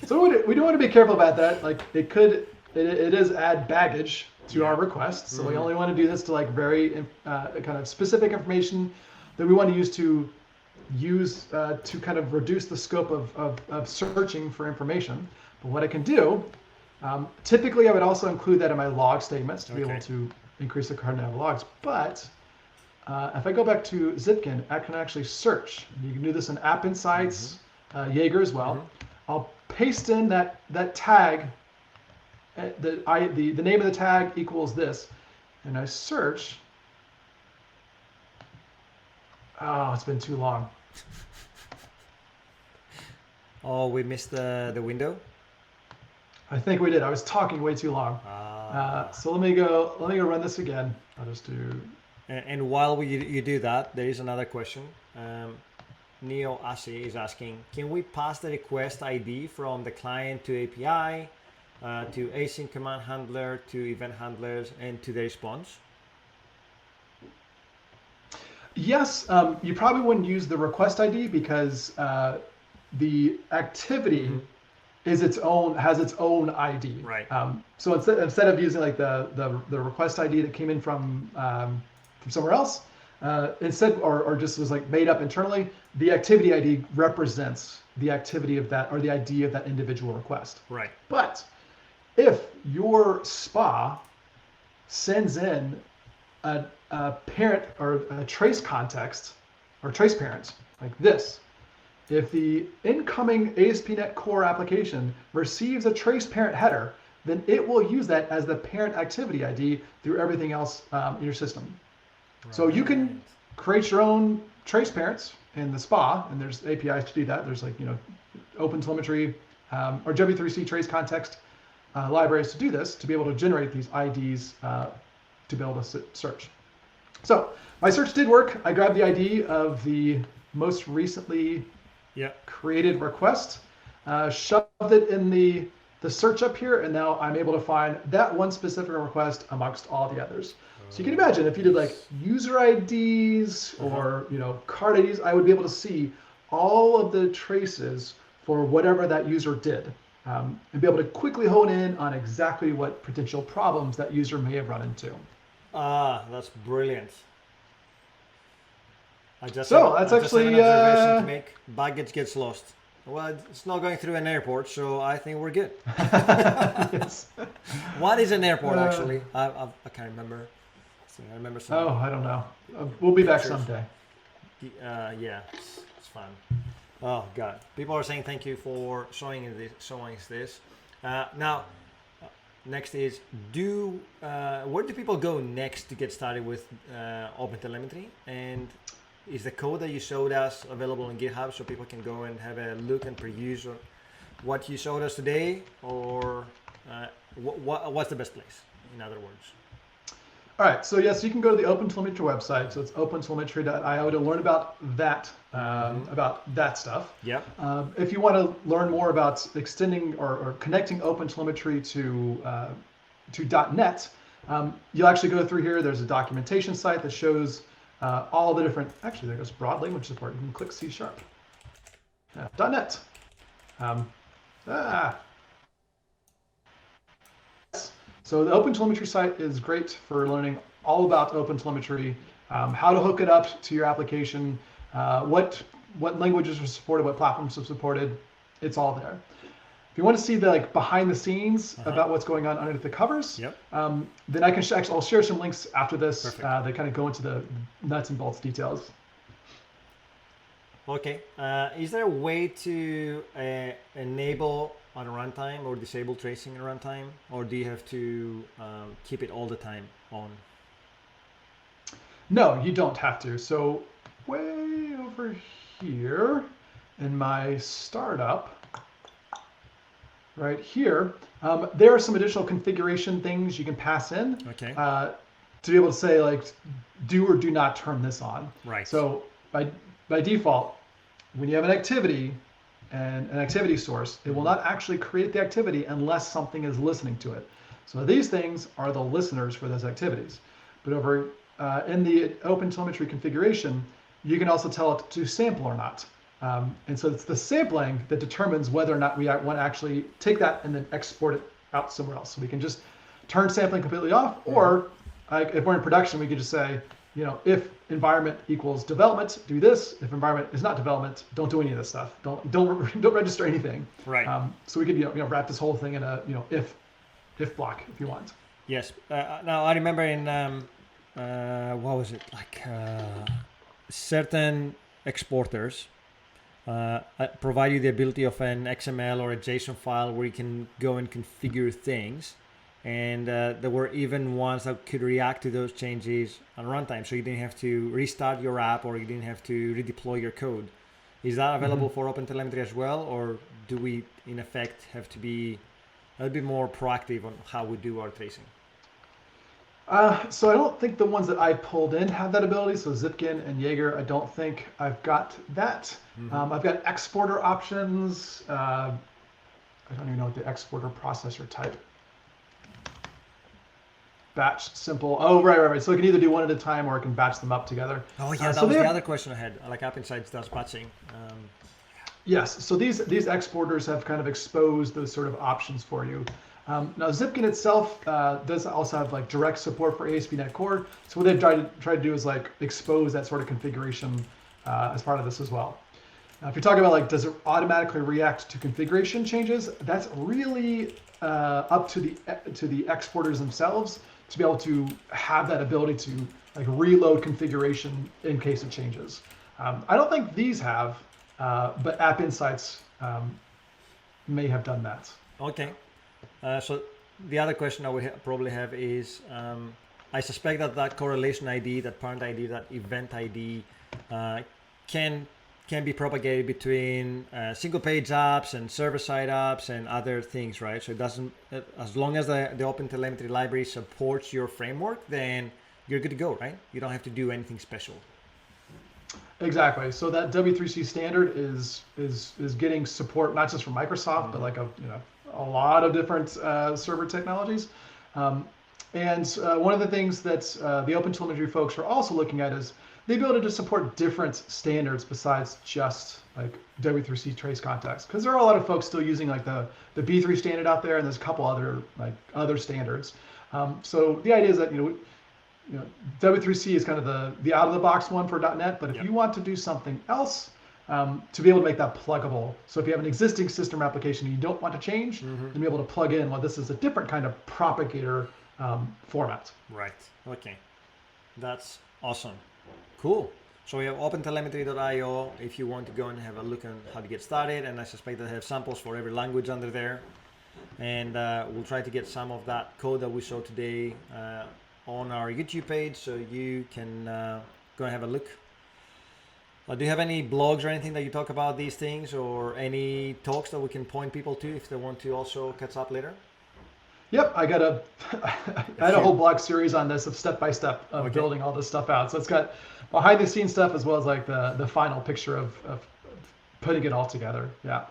So we do want to be careful about that. Like it is add baggage to our requests. So we only want to do this to like very kind of specific information that we want to use to kind of reduce the scope of searching for information. But what I can do, typically I would also include that in my log statements to be able to increase the card nav logs. But if I go back to Zipkin, I can actually search. You can do this in App Insights, Jaeger as well. I'll paste in that tag. The name of the tag equals this, and I search. Oh, it's been too long. Oh, we missed the window. I think we did. I was talking way too long. So let me go run this again. I'll just do. And while you do that, there is another question. Neo Asi is asking, can we pass the request ID from the client to API, to async command handler, to event handlers, and to the response? Yes, you probably wouldn't use the request ID because the activity has its own ID. Right. So instead of using like the request ID that came in from somewhere else, instead or just was like made up internally, the activity ID represents the activity of that or the ID of that individual request. Right. But if your SPA sends in a parent or a trace context or trace parent like this, if the incoming ASP.NET Core application receives a trace parent header, then it will use that as the parent activity ID through everything else in your system. Right. So you can create your own trace parents in the SPA, and there's APIs to do that. There's like, OpenTelemetry or W3C trace context libraries to do this, to be able to generate these IDs to be able to search. So my search did work. I grabbed the ID of the most recently created request, shoved it in the search up here, and now I'm able to find that one specific request amongst all the others. So you can imagine if you did like user IDs or card IDs, I would be able to see all of the traces for whatever that user did, and be able to quickly hone in on exactly what potential problems that user may have run into. That's brilliant. That's actually an observation to make. Baggage gets lost. Well, it's not going through an airport, so I think we're good. Yes. What is an airport actually? I can't remember. I remember some. Oh, I don't know. We'll be back someday. Yeah, it's fun. Oh God, people are saying thank you for showing us this. Now, next is where do people go next to get started with OpenTelemetry? And is the code that you showed us available on GitHub so people can go and have a look and peruse what you showed us today, or what's the best place? In other words. All right, so yes, you can go to the OpenTelemetry website. So it's opentelemetry.io to learn about that stuff. Yep. If you want to learn more about extending or connecting OpenTelemetry to .NET, you'll actually go through here. There's a documentation site that shows all the different. Actually, there goes broad language support. You can click C#. .NET. So the OpenTelemetry site is great for learning all about OpenTelemetry, how to hook it up to your application, what languages are supported, what platforms are supported. It's all there. if you want to see the like behind the scenes about what's going on underneath the covers, Yep. then I can actually I'll share some links after this Perfect. that kind of go into the nuts and bolts details. Okay. Is there a way to enable on runtime or disable tracing in runtime, or do you have to keep it all the time on? No, you don't have to. So way over here in my startup, right here, there are some additional configuration things you can pass in Okay. to be able to say like, do or do not turn this on. Right. So by default, when you have an activity and an activity source, it will not actually create the activity unless something is listening to it. So these things are the listeners for those activities. But over in the OpenTelemetry configuration, you can also tell it to sample or not. And so it's the sampling that determines whether or not we want to actually take that and then export it out somewhere else. So we can just turn sampling completely off, or if we're in production, we could just say, if environment equals development, do this. If environment is not development, don't do any of this stuff. Don't register anything. Right. So we could wrap this whole thing in a if block if you want. Yes. Now I remember in what was it like? Certain exporters provide you the ability of an XML or a JSON file where you can go and configure things, and there were even ones that could react to those changes on runtime, so you didn't have to restart your app or you didn't have to redeploy your code. Is that available for OpenTelemetry as well, or do we in effect have to be a little bit more proactive on how we do our tracing? So I don't think the ones that I pulled in have that ability. So Zipkin and Jaeger, I don't think I've got that. I've got exporter options. I don't even know what the exporter processor type. Batch, simple. Oh, right. So I can either do one at a time or I can batch them up together. Oh yeah, that was the other question I had. Like App Insights does batching. Yes, so these exporters have kind of exposed those sort of options for you. Now Zipkin itself does also have like direct support for ASP.NET Core. So what they've tried to do is like expose that sort of configuration as part of this as well. Now, if you're talking about like, does it automatically react to configuration changes? That's really up to the exporters themselves to be able to have that ability to like reload configuration in case of changes. I don't think these have, but App Insights may have done that. Okay. So the other question I would probably have is, I suspect that correlation ID, that parent ID, that event ID can be propagated between single page apps and server-side apps and other things, right? So it doesn't, as long as the OpenTelemetry library supports your framework, then you're good to go, right? You don't have to do anything special. Exactly. So that W3C standard is getting support not just from Microsoft, but like a lot of different server technologies. And one of the things that the OpenTelemetry folks are also looking at is the ability to support different standards besides just like W3C trace context, because there are a lot of folks still using like the B3 standard out there, and there's a couple other standards. So the idea is that W3C is kind of the out of the box one for .NET, but if you want to do something else, to be able to make that pluggable. So if you have an existing system application and you don't want to change, then be able to plug in, well, this is a different kind of propagator format. Right. Okay. That's awesome. Cool. So we have OpenTelemetry.io if you want to go and have a look on how to get started, and I suspect they have samples for every language under there. And we'll try to get some of that code that we saw today on our YouTube page, so you can go and have a look. Do you have any blogs or anything that you talk about these things, or any talks that we can point people to if they want to also catch up later? Yep, I had a whole blog series on this of step-by-step of building all this stuff out. So it's got behind the scenes stuff as well as like the final picture of putting it all together. Yeah.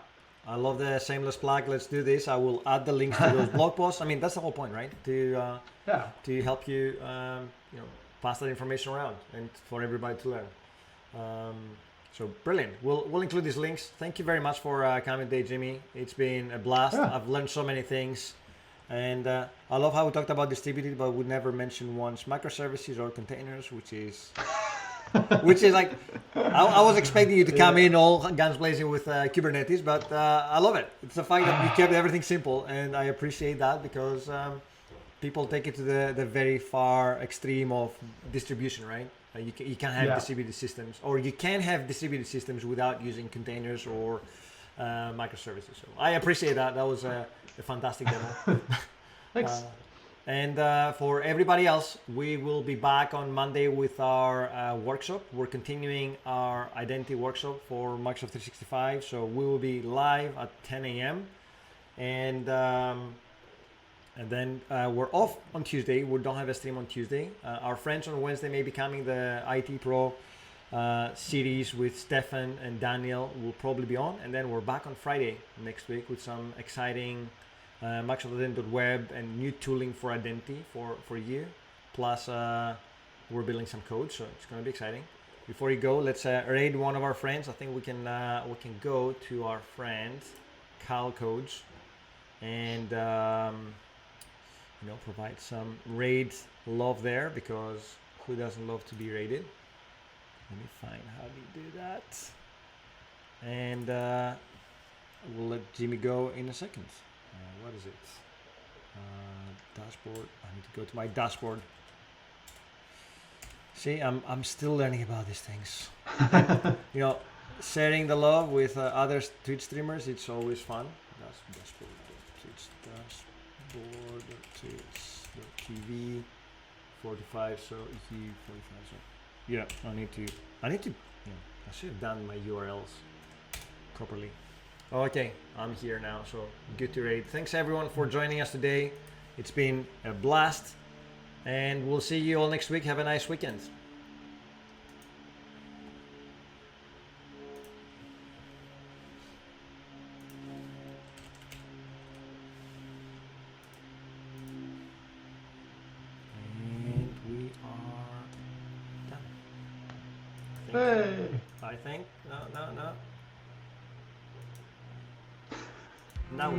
I love the shameless plug. Let's do this. I will add the links to those blog posts. I mean, that's the whole point, right? To help you, pass that information around and for everybody to learn. So brilliant. We'll include these links. Thank you very much for coming today, Jimmy. It's been a blast. Yeah. I've learned so many things. And I love how we talked about distributed, but we never mentioned once microservices or containers, which is which is like, I was expecting you to come in all guns blazing with Kubernetes, but I love it. It's the fact that you kept everything simple, and I appreciate that because people take it to the very far extreme of distribution, right? You can't have distributed systems, or you can have distributed systems without using containers or microservices. So I appreciate that. That was a fantastic demo. Thanks. And for everybody else, we will be back on Monday with our workshop. We're continuing our identity workshop for Microsoft 365. So we will be live at 10 a.m. And then we're off on Tuesday. We don't have a stream on Tuesday. Our friends on Wednesday may be coming. The IT Pro series with Stefan and Daniel will probably be on. And then we're back on Friday next week with some exciting Microsoft Identity.web and new tooling for identity for you. Plus, we're building some code, so it's going to be exciting. Before you go, let's raid one of our friends. I think we can go to our friend Cal Codes and provide some raid love there, because who doesn't love to be raided? Let me find how we do that, and we'll let Jimmy go in a second. What is it? Dashboard. I need to go to my dashboard. See, I'm still learning about these things. And, sharing the love with other Twitch streamers, it's always fun. Dashboard, Twitch dashboard, Twitch.tv 45. So he 45. So yeah, I need to. I should have done my URLs properly. Okay, I'm here now, so good to raid. Thanks everyone for joining us today. It's been a blast, and we'll see you all next week. Have a nice weekend. And we are done. Hey. I think. No. Now.